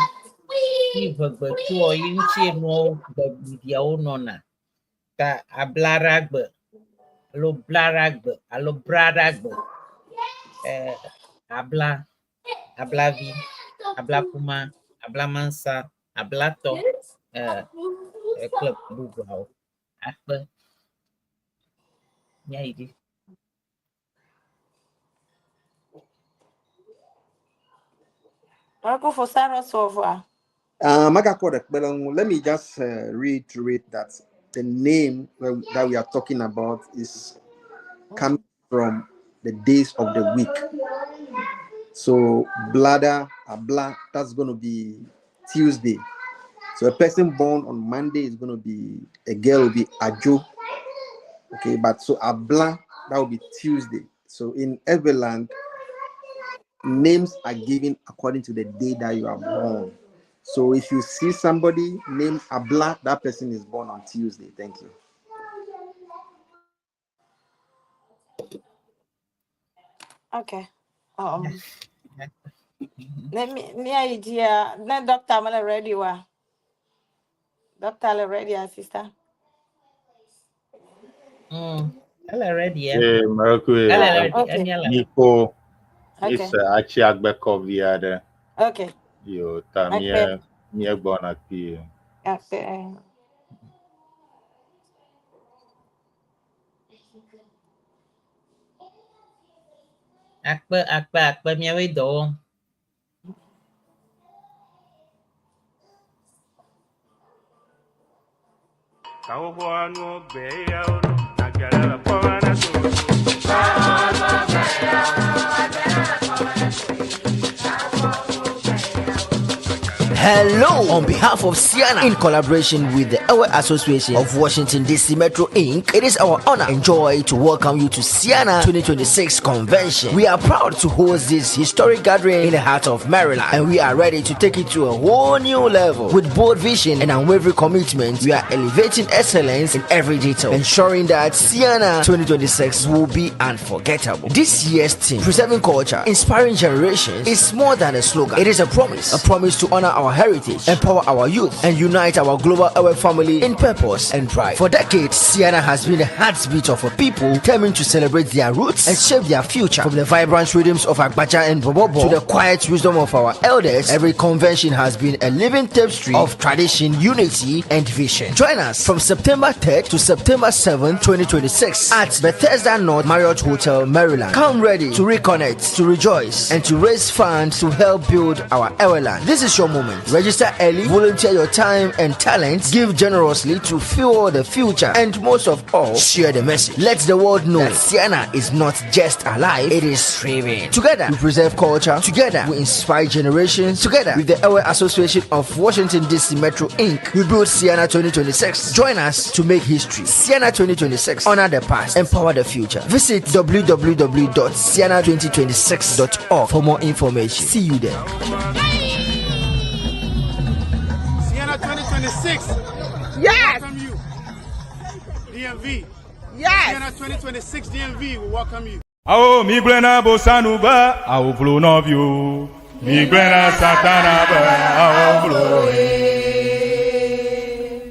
fi ʋegbe tsoa yi ŋutie nuwo gbeɖiɖiawo nɔna ta ablaɖagbe alo blaɖagbe alo braɖagbe ablavi, ablaƒuma, ablamansa, ablatɔ kple bubuawo. Akpe míayi dzi. Let me just reiterate that the name that we are talking about is coming from the days of the week. So bladder, abla, that's going to be Tuesday. So a person born on Monday is going to be, a girl will be ajo. Okay, but so abla, that will be Tuesday. So in Everland, names are given according to the day that you are born. So if you see somebody named Abla, that person is born on Tuesday. Thank you. Okay. Let me idea. Let Doctor Amala ready wa. Doctor ready, sister. Ela ready, yeah. Mercury. Ela ready. Okay. Nico. Okay. It's actually a back of the other. Okay. Yo, Tamia, me born at P. Okay. Akpe miawe do. Hello, on behalf of Siana, in collaboration with the Ewe Association of Washington DC Metro Inc., it is our honor and joy to welcome you to Siana 2026 Convention. We are proud to host this historic gathering in the heart of Maryland, and we are ready to take it to a whole new level. With bold vision and unwavering commitment, we are elevating excellence in every detail, ensuring that Siana 2026 will be unforgettable. This year's theme, Preserving Culture, Inspiring Generations, is more than a slogan. It is a promise to honor our heritage, empower our youth, and unite our global Ewe family in purpose and pride. For decades, Siana has been the heartbeat of a people determined to celebrate their roots and shape their future. From the vibrant rhythms of Agbaja and Bobobo to the quiet wisdom of our elders, every convention has been a living tapestry of tradition, unity, and vision. Join us from September 3rd to September 7th, 2026 at Bethesda North Marriott Hotel, Maryland. Come ready to reconnect, to rejoice, and to raise funds to help build our Ewe land. This is your moment. Register early, volunteer your time and talents, give generously to fuel the future, and most of all, share the message. Let the world know that Siana is not just alive, it is thriving. Together, we preserve culture. Together, we inspire generations. Together, with the Ewe Association of Washington DC Metro Inc., we build Siana 2026. Join us to make history. Siana 2026. Honor the past. Empower the future. Visit www.siana2026.org for more information. See you there. Siena 2026. Yes. Welcome you. DMV. Yes. Siena 2026 DMV will welcome you. Awo mi glena bosanu ba, awo flo novio. Mi glena satana ba, awo flo.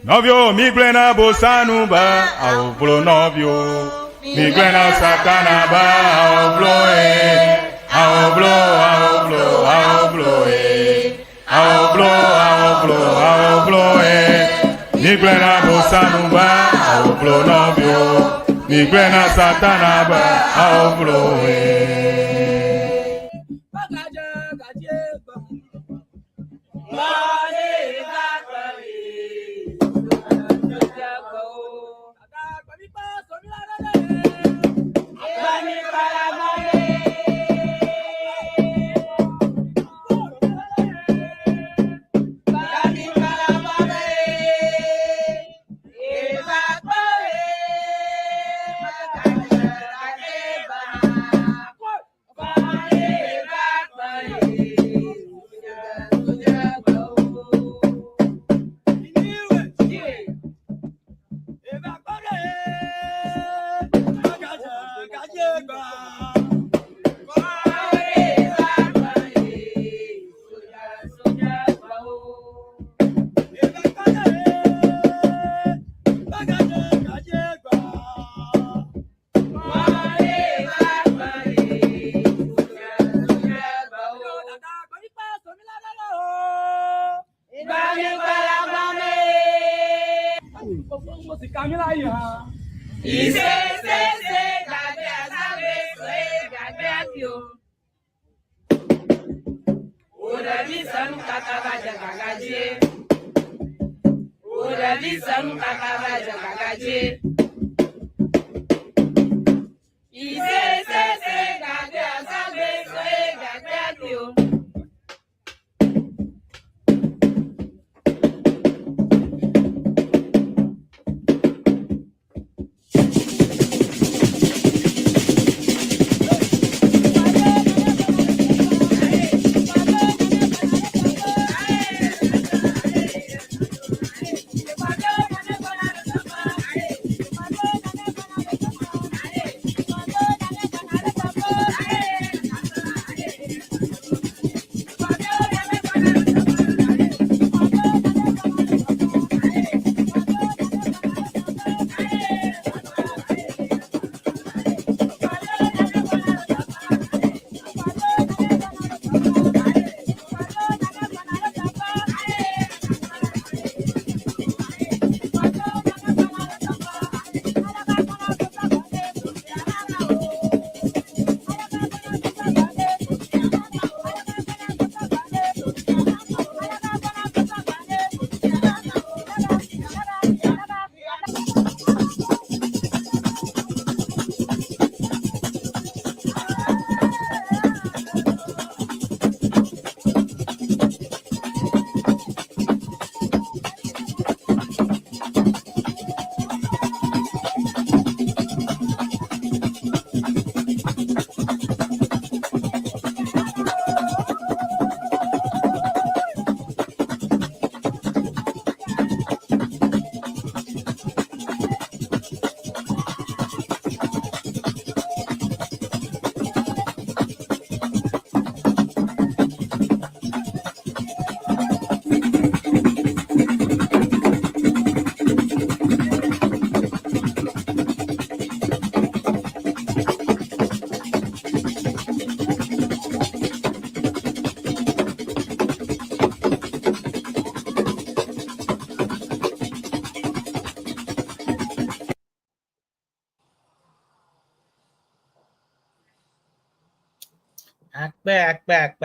Novio mi glena bosanu ba, awo flo novio. Mi glena satana ba, awo flo. Awo flo, awo flo, awo flo. Awo flo, awo flo, awo flo. Mi glena bosanu ba, awo flo novio. Mi glena satana ba, awo flo.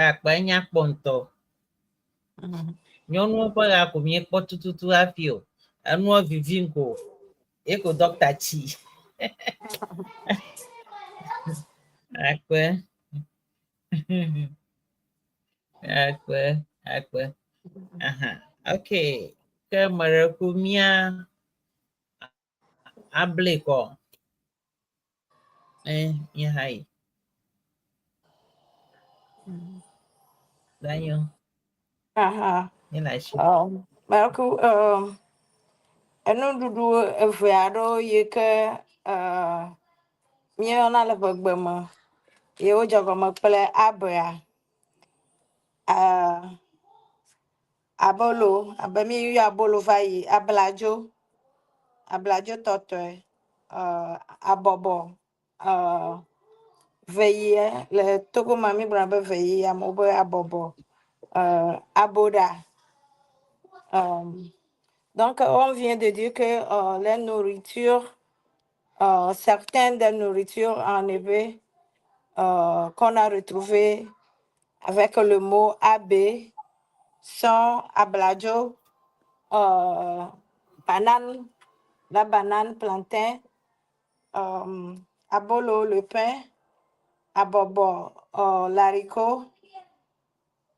Akpe nyakpɔ ŋutɔ. Nyɔnuwo ƒe ɣa ko miekpɔ tututu hafi o. Enua vivim ko. Eko dɔkta tsi. Akpe. Akpe. Aha. Okay. Ke mereku mia able ko. Nye hai. Danyo. Aha. Nye la shi. Melku enuɖuɖu eve aɖewo yi ke míeyɔna le ʋegbe me ye wodze egɔme kple abea. Abolo, abe míeyɔ abolo va yi, abladzo tɔtɔe, abɔbɔ, veyi le Togo ma mi gblɔna be veyi, amewo be abɔbɔ, aboda. Donc on vient de dire que les nourritures, certaines des nourritures en éveil qu'on a retrouvées avec le mot AB sont abladio, banane, la banane, plantain, abolo, le pain, abobo, l'haricot,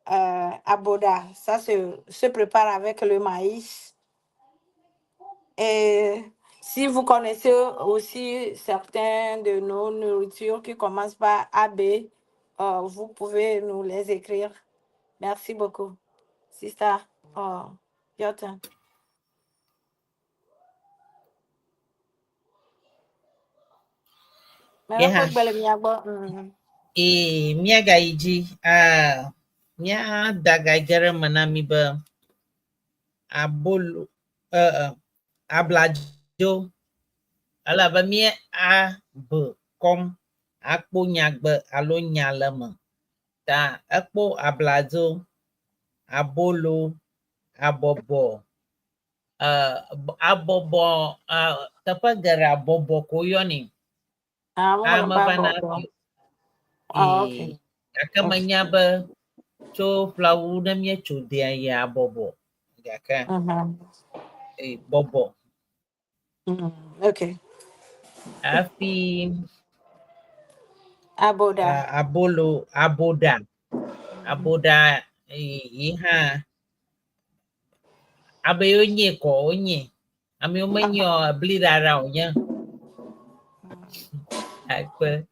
aboda. Ça se prépare avec le maïs. Et si vous connaissez aussi certains de nos nourritures qui commencent par AB, vous pouvez nous les écrire. Merci beaucoup. Sister, your turn. Yeah. Mia gaiji. Mia daga jere manami ba. Abolo. Ablajo. Ala ba mie a b kom. Akpo nyagbe alo nyaleme. Ta akpo ablajo. Abolo. Abobo. abobo teƒe geɖe abobo ko yɔnɛ. I'm Meva na Bible. fi. Oh, okay. Gake menya be tso ƒlawu ne míetso dea yi abobo. Gake bɔbɔ. Okay. Hafi Aboda. aboda yi hã abe wonye kɔ wonye. Amewo menye bli ɖaɖa wonye. Akpe.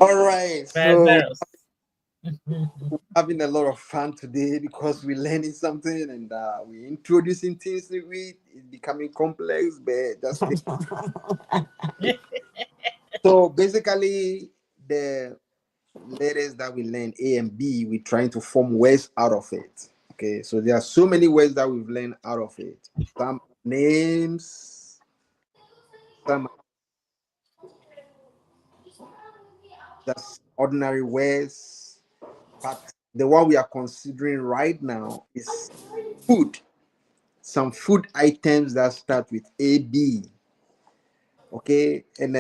All right, so Vowels. we're having a lot of fun today because we're learning something and we're introducing things to it. It's becoming complex, but that's it. So basically, the letters that we learn A and B, we're trying to form words out of it. Okay, so there are so many words that we've learned out of it. Some names, some just ordinary words, but the one we are considering right now is food. Some food items that start with A B. Okay, and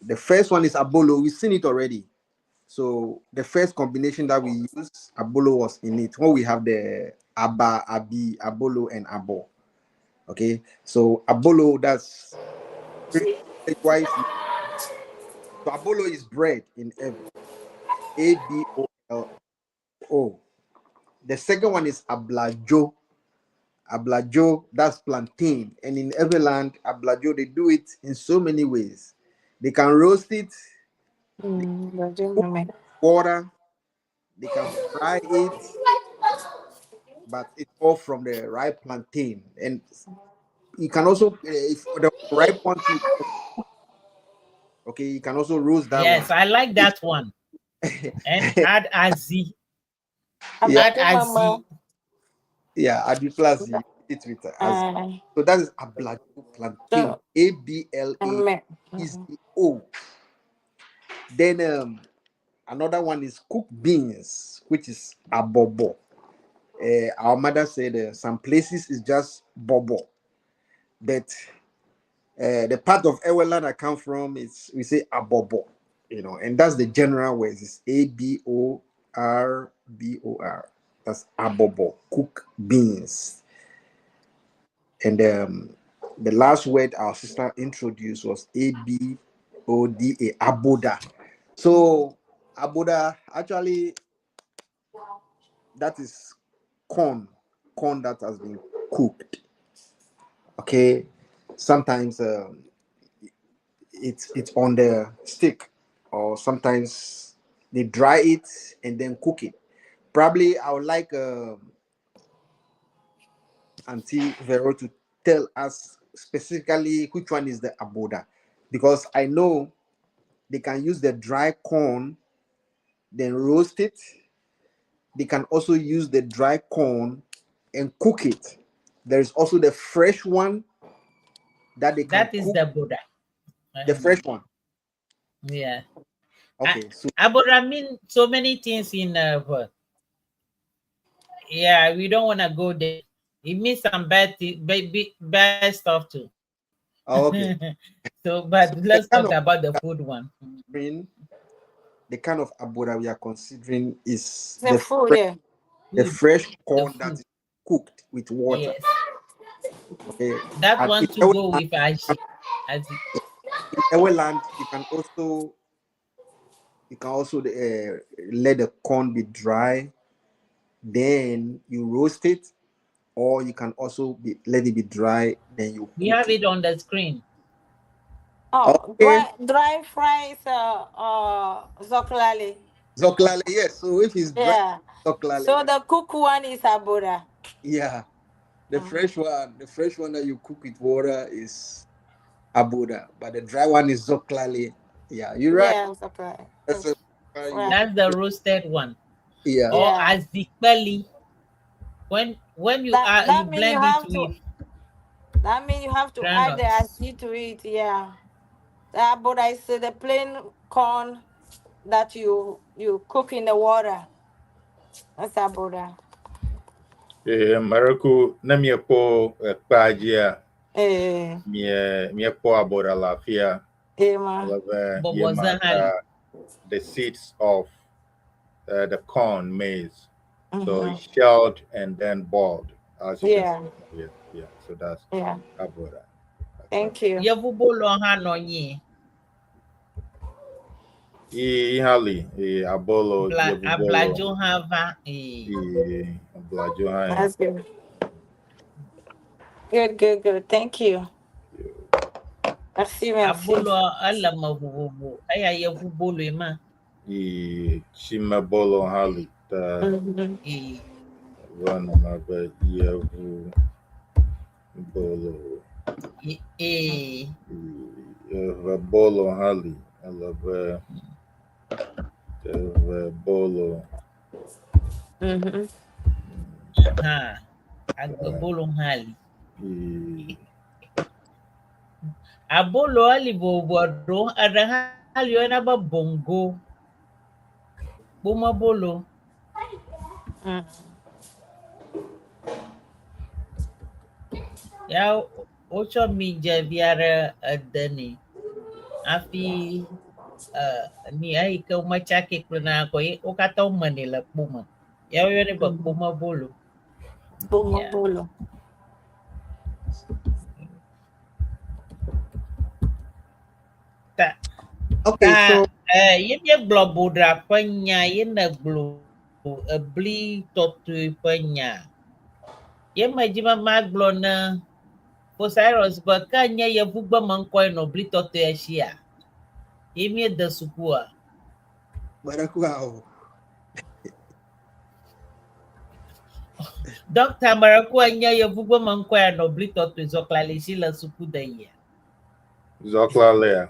the first one is abolo. We've seen it already. So the first combination that we used, abolo was in it. When we have the aba, abi, abolo, and abo. Okay, so abolo, that's wise. So abolo is bread in Ewe. Abolo. The second one is ablajo. Ablajo, that's plantain. And in every land, ablajo, they do it in so many ways. They can roast it, water, they can fry it, but it's all from the ripe plantain. And you can also, if the ripe one too, okay, you can also roast that Yes, one. I like that one. And add azi. Yeah, Add azi. yeah, Adi plus you eat with as. So that is ablajo plantain. ABLAEZO. Then another one is cooked beans, which is abobo. Our mother said some places is just bobo, but the part of Eweland I come from is we say abobo, and that's the general words. It's ABORBOR. That's abobo, cook beans. And the last word our sister introduced was ABODA, aboda. So aboda, actually, that is corn that has been cooked. Okay, sometimes it's on the stick, or sometimes they dry it and then cook it. Probably I would like Auntie Vero to tell us specifically which one is the aboda, because I know they can use the dry corn, then roast it. They can also use the dry corn and cook it. There is also the fresh one that they can That is cook. the Buddha. The fresh one. Yeah. Okay, so Aboda mean so many things in yeah, we don't want to go there. It means some bad stuff too. okay. So, but So let's talk about the food one. the kind of aboda we are considering is The food, yeah. the fresh The corn that food. is cooked with water. Yes. Okay. That And one to go with aji. in our land, you can also let the corn be dry, then you roast it, or you can also let it be dry, then you We cook have it. it on the screen. Oh, Okay. dry fries zoklali. Zoklale, yes. So if it's dry, Yeah. zoklale, So the cook one is aboda. yeah. The fresh one that you cook with water is aboda, but the dry one is zoklale. Yeah, you're right. Yeah, zoklali. That's a, Right. That's the roasted one. yeah. Or Yeah. azikbeli. When you you That mean blend it with you have to add the granules. ají to it. Yeah. The aboda is the plain corn that you cook in the water. That's aboda. Maraku na po kpajia Eh, po abora lafia ma. yemaka the seeds of the corn maize. So it's shelled and then boiled. As you Yeah. can see here. Yeah. So that's Yeah. abora. Thank you. Yevubolo hanonye. Ihali abolo Ablajo hava. ablajo ha. That's good. Good. Thank you. Merci. Abolo alama vubu. Aya yevubolo ema. Shimabolo hali ta wana mabe yevu bolo bolo hali alaba bolo ha agbolo hali abolo ali bobo ada hali ona ba bongo boma bolo ya ocho mi javiara adani afi ni ai ka uma chake kuna ko o kata umanila puma ya yo ne ba puma bolo Bolo. Okay, so ye blobudra panya ye na glo bli totu panya ye majima maglo na Cyrus ba kanya ye vugba manko no bli totu ashia ye mi da sukua Maraku ao. Dr. Maraku anya ye vugba manko no bli totu zoklale sila suku da ye zoklale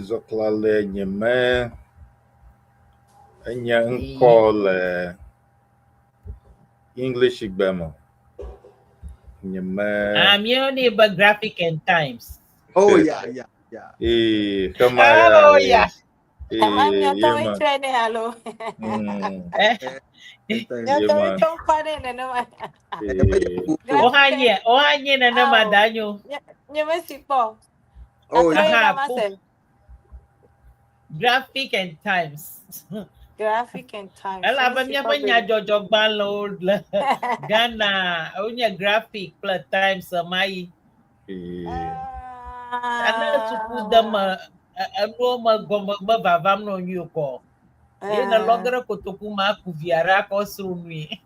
zoklale nyeme enya nkole English igbemo nyeme I'm your neighbor graphic and times. Oh yeah. Come Oh yeah. I'm your toy training. Hello. Ohanye na na madanyo. Oh graphic and times. Graphic and times. Ala ba miya pa niya jojo balo Ghana unya graphic plus times may. Ana suku dama ano magbavam no nyuko. Na logara ko to kuma ku viara ko srunwi.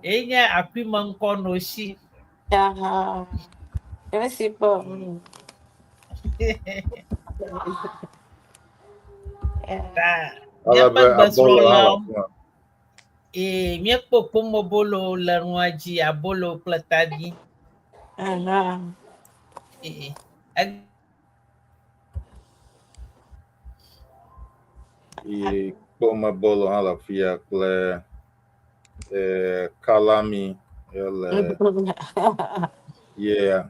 Enya akwiman ko no shi. Minha como bolo lanuaji abolo platadi. Como bolo halafia ple kalami yeah.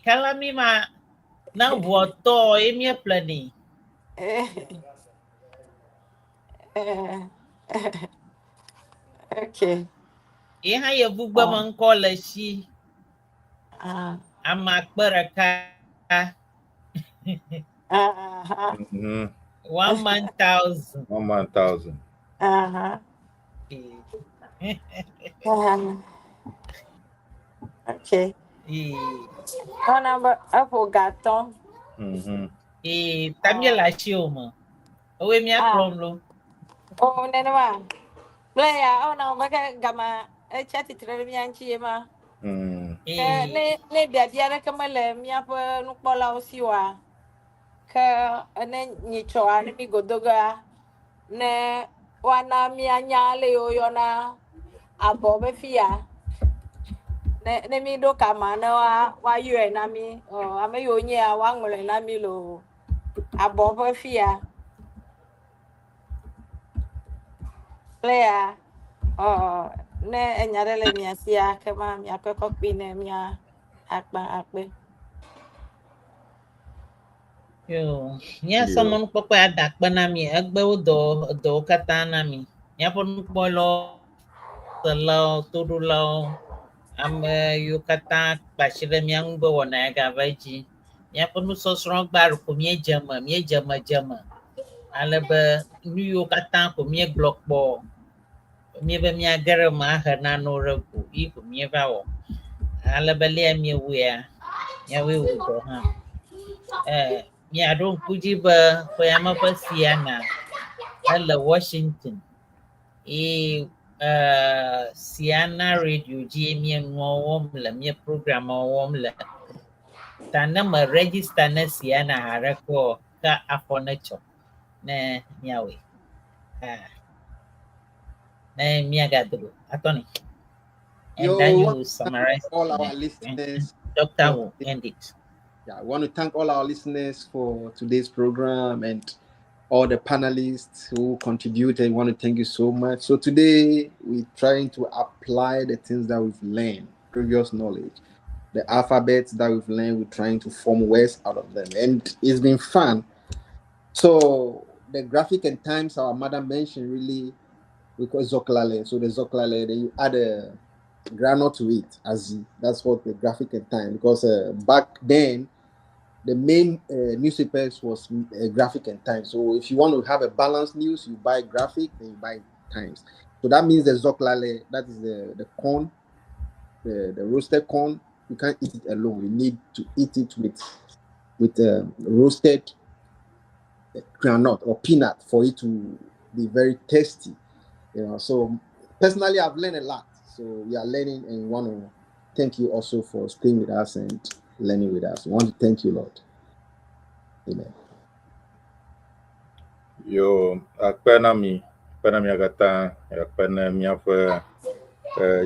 Kalami ma na voto e minha plani. Okay. Ha ya bugba man kola shi. Ama baraka. 1,000. 1,000. Okay. Phone number Apple Gaton. Tamia la chioma. Owe mi aklomlo. Oh, nenema. Playa, oh no, maka gama chat itre mi anchi ma. Ne biara kamale mi apa nukbola osiwa. Ka ne nyichoa ne mi godoga. Ne wana mi anyale oyona abo befia. Ne mi do kama na wa yue na mi ame yo nya wa ngole na mi lo abo befia. Playa ne enyarele mi asia kema mi akoko pine mi akpa akpe Yo, nya Yo. someone kpɔkpɔ ada kpe na mi egbewo dɔwo katã na mi. Miaƒe nukpɔlawo, selawo, toɖolawo, ame yiwo katã kpa asi ɖe mía ŋu be wɔna ya gava dzi. Miaƒe nusɔsrɔ̃ gba ko miedzeme. Ale be nu yiwo katã ko miegblɔ kpɔ miebe miage ɖe me ahe nanewo ɖe go yi ko mieva wɔ. Ale be lea miewɔa, miawoe wu dɔ hã. Miaɖo ŋku dzi be xɔyame ƒe Siena ele Washington. Ye Siena radio dzi mie nuwo wɔm le, mie programawo wɔm le. Ta ne me register ne Siena haɖe kpɔ ke afɔ ne tsɔ ne miawɔe. Ne miagado atɔnɛ. And then you summarize all our listeners. Doctor will end it. Yeah, I want to thank all our listeners for today's program and all the panelists who contributed. I want to thank you so much. So today we're trying to apply the things that we've learned, previous knowledge, the alphabets that we've learned. We're trying to form words out of them, and it's been fun. So the graphic and times our mother mentioned really, we call zoklale. So the zoklale, then you add a grammar to it, as that's what the graphic and time, because back then the main newspapers was graphic and time. So if you want to have a balanced news, you buy graphic, then you buy times. So that means the zoklale, that is the corn, the roasted corn. You can't eat it alone. You need to eat it with roasted groundnut or peanut for it to be very tasty. So personally, I've learned a lot. So we are learning, and we want to thank you also for staying with us and learning with us. We want to thank you, Lord. Amen. Yo, akpenami agata, akpena miaƒe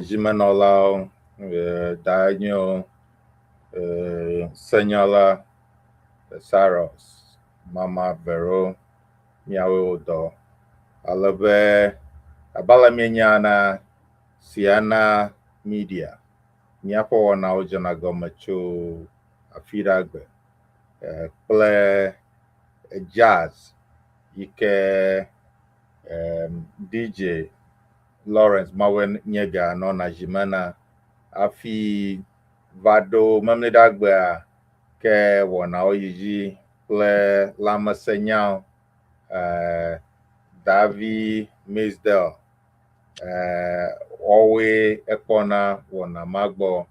jimenɔlawo, danyo, senyala, Saros, Mama Vero, miawo dɔ. Ale be abala mienya na Siena Media. Miaƒe wɔnawo dzena gɔme tso afi ɖe agbe. Kple jazz yi ke DJ Lawrence Mawe nye ga nɔna dzime na afi va ɖo memli ɖe agbea ke wɔnawo yi dzi kple lãmesenyawo Davi Misdel wɔwoe ekpɔna wɔna ma gbɔ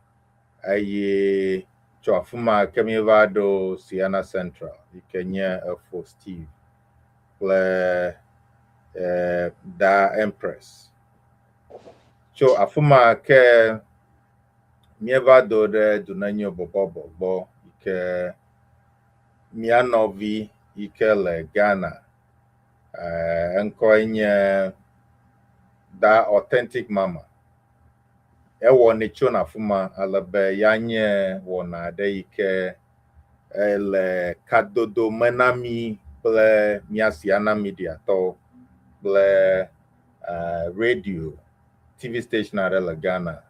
eye tso afi ma ke mieva ɖo Siena Central yi ke nye efo Steve kple Da Empress. Tso afi ma ke mieva do ɖe Dunenyo Bɔbɔbɔ gbɔ yi ke mia nɔvi yi ke le Ghana. Eŋkɔe nye Da Authentic Mama. Ewɔnɛ tso na afi ma ale be ya nye wɔna aɖe yi ke le kadodo me na mi kple mia Siena Media tɔwo kple radio TV station aɖe le Ghana.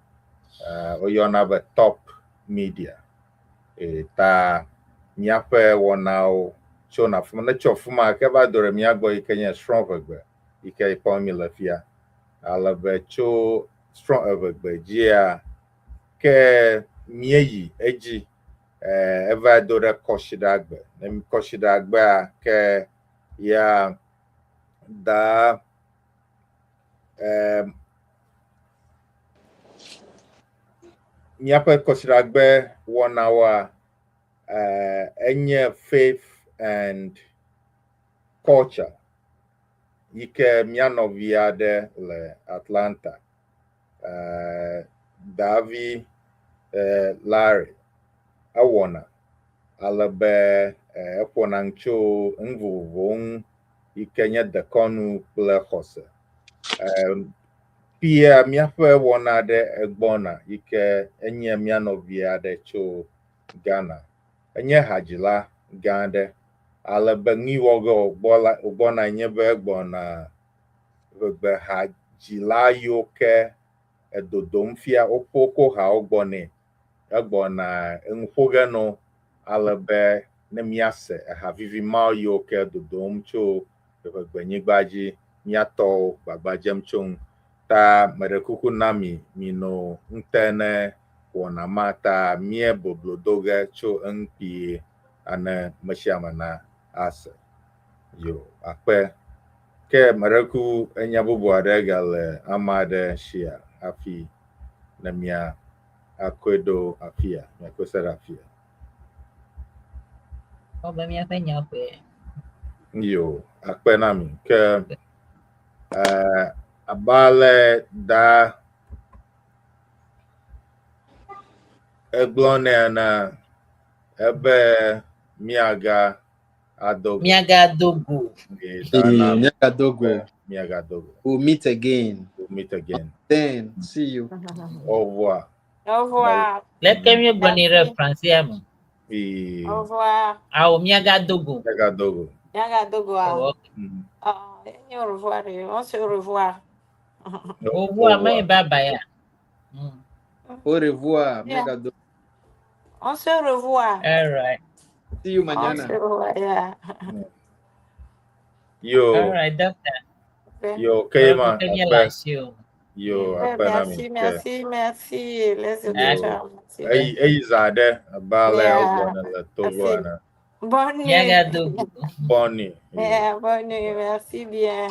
Woyɔna be Top Media. Ta miaƒe wɔnawo tso na afi ma. Ne tso afi ma ke va do ɖe mia gbɔ yi ke nye Srɔ Eʋegbe yi ke kpɔm mi le fia. Ale be tso Srɔ Eʋegbe dzia ke míeyi edzi eva do ɖe Kɔsiɖagbe. Ne Kɔsiɖagbea ke ya da míaƒe Kɔsiɖagbe wɔnawoa enye faith and culture yi ke mia nɔvi aɖe le Atlanta. Davi Larry ewɔna ale be eƒona nu tso nu vovovowo ŋu yi ke nye dekɔnu kple xɔse. Pia míaƒe wɔna aɖe egbɔna yi ke enye mia nɔvi aɖe tso Ghana. Enye hadzila gã aɖe ale be nuiwɔ ge wògbɔna nye be egbɔna ʋegbe hadzila yiwo ke edodom fia woko hawo gbɔnɛ. Egbɔna eŋuƒo ge no ale be Nemiase, have even more yoke do dome cho, the Benigbaji, Miato, Babajem chung, ta Merekuku nami, mino, untene, Wanamata, Mie Boblodoga, cho unpi, and Mashamana, ase. Yo, akpe, ke Mereku, enyabubu aregale, amade, shia, afi, nemia, akwedo, afia, mekwesera afia. Obamia fanya kwe. Yo, akpenami ke abale da eglone na ebe miaga adogo. Miaga dogo. Miaga dogo. Miaga dogo. We'll meet again. We'll meet again. Then see you. Au revoir. Au revoir. Let me bring reference here. Au revoir. Miaga dogo. Miaga dogo. Miaga dogo. Au revoir. On se revoit. Au revoir, mais bye bye. Au revoir, Miaga dogo. On se revoit. All right. See you mañana. On se revoit, yeah. Yo. All right, doctor. Yo, Keima. Yo, merci. Les auditeurs. Zade, abale, le togo. Bonne nuit. Bonne nuit. Bonne nuit, merci bien.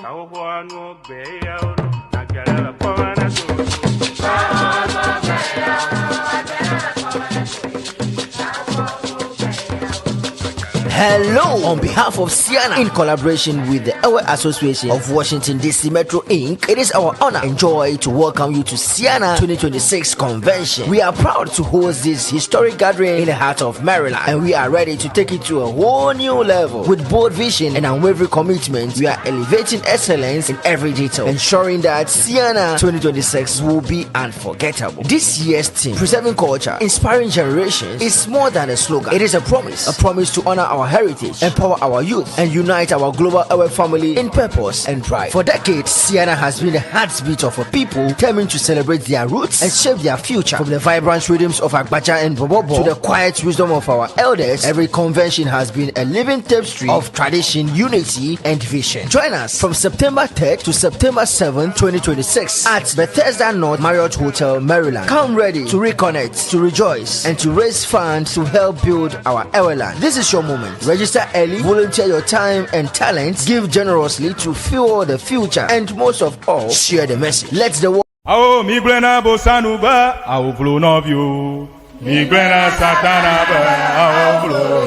Hello! On behalf of Siana, in collaboration with the Ewe Association of Washington DC Metro Inc., it is our honor and joy to welcome you to Siana 2026 Convention. We are proud to host this historic gathering in the heart of Maryland, and we are ready to take it to a whole new level. With bold vision and unwavering commitment, we are elevating excellence in every detail, ensuring that Siana 2026 will be unforgettable. This year's theme, Preserving Culture, Inspiring Generations, is more than a slogan. It is a promise to honor our heritage, empower our youth, and unite our global Ewe family in purpose and pride. For decades, Siana has been the heartbeat of a people determined to celebrate their roots and shape their future. From the vibrant rhythms of Agbaja and Bobobo to the quiet wisdom of our elders, every convention has been a living tapestry of tradition, unity, and vision. Join us from September 3rd to September 7th, 2026 at Bethesda North Marriott Hotel, Maryland. Come ready to reconnect, to rejoice, and to raise funds to help build our Ewe land. This is your moment. Register early, volunteer your time and talents, give generously to fuel the future, and most of all, share the message. Let's the world. Awo mi glena bosanu ba, awo flow novio. Mi glena satana ba, awo flow.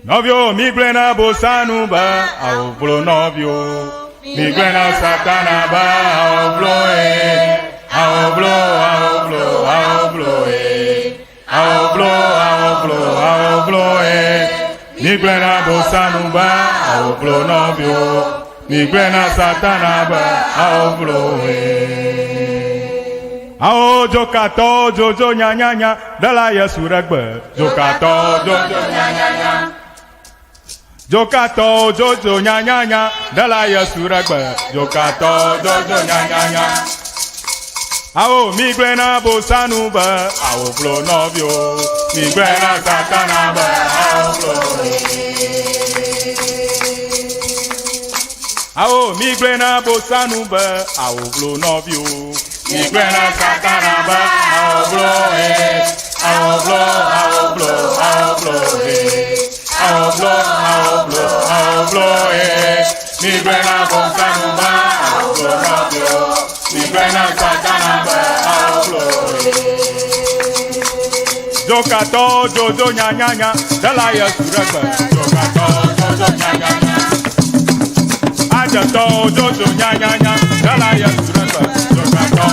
Novio, mi glena bosanu ba, awo flow novio. Mi glena satana ba, awo flow. Awo flow, awo flow, awo flow. Awo flow, Mi glena bosanu ba, awo flow novio. Mi glena satana ba, awo flow. Awo jokato jojo nya nya nya, dala Yesu Eʋegbe. Jokato jojo nya nya nya. Jokato jojo nya nya nya, dala Yesu Eʋegbe. Jokato jojo nya nya nya. Awo mi glena bosanu ba, awo flow novio. Mi glena satana ba, awo flow. Awo mi glena bosanu ba, awo flow novio. Mi glena satana ba, awo flow. Awo flow, awo flow, awo flow. Awo flow, awo flow, awo flow. Mi glena bosanu ba, awo flow novio. Mi glena satana ba, awo flow. Jokato jojo nya nya nya, dala Yesu Eʋegbe. Jokato jojo nya nya nya. Ajato jojo nya nya nya, dala Yesu Eʋegbe. Jokato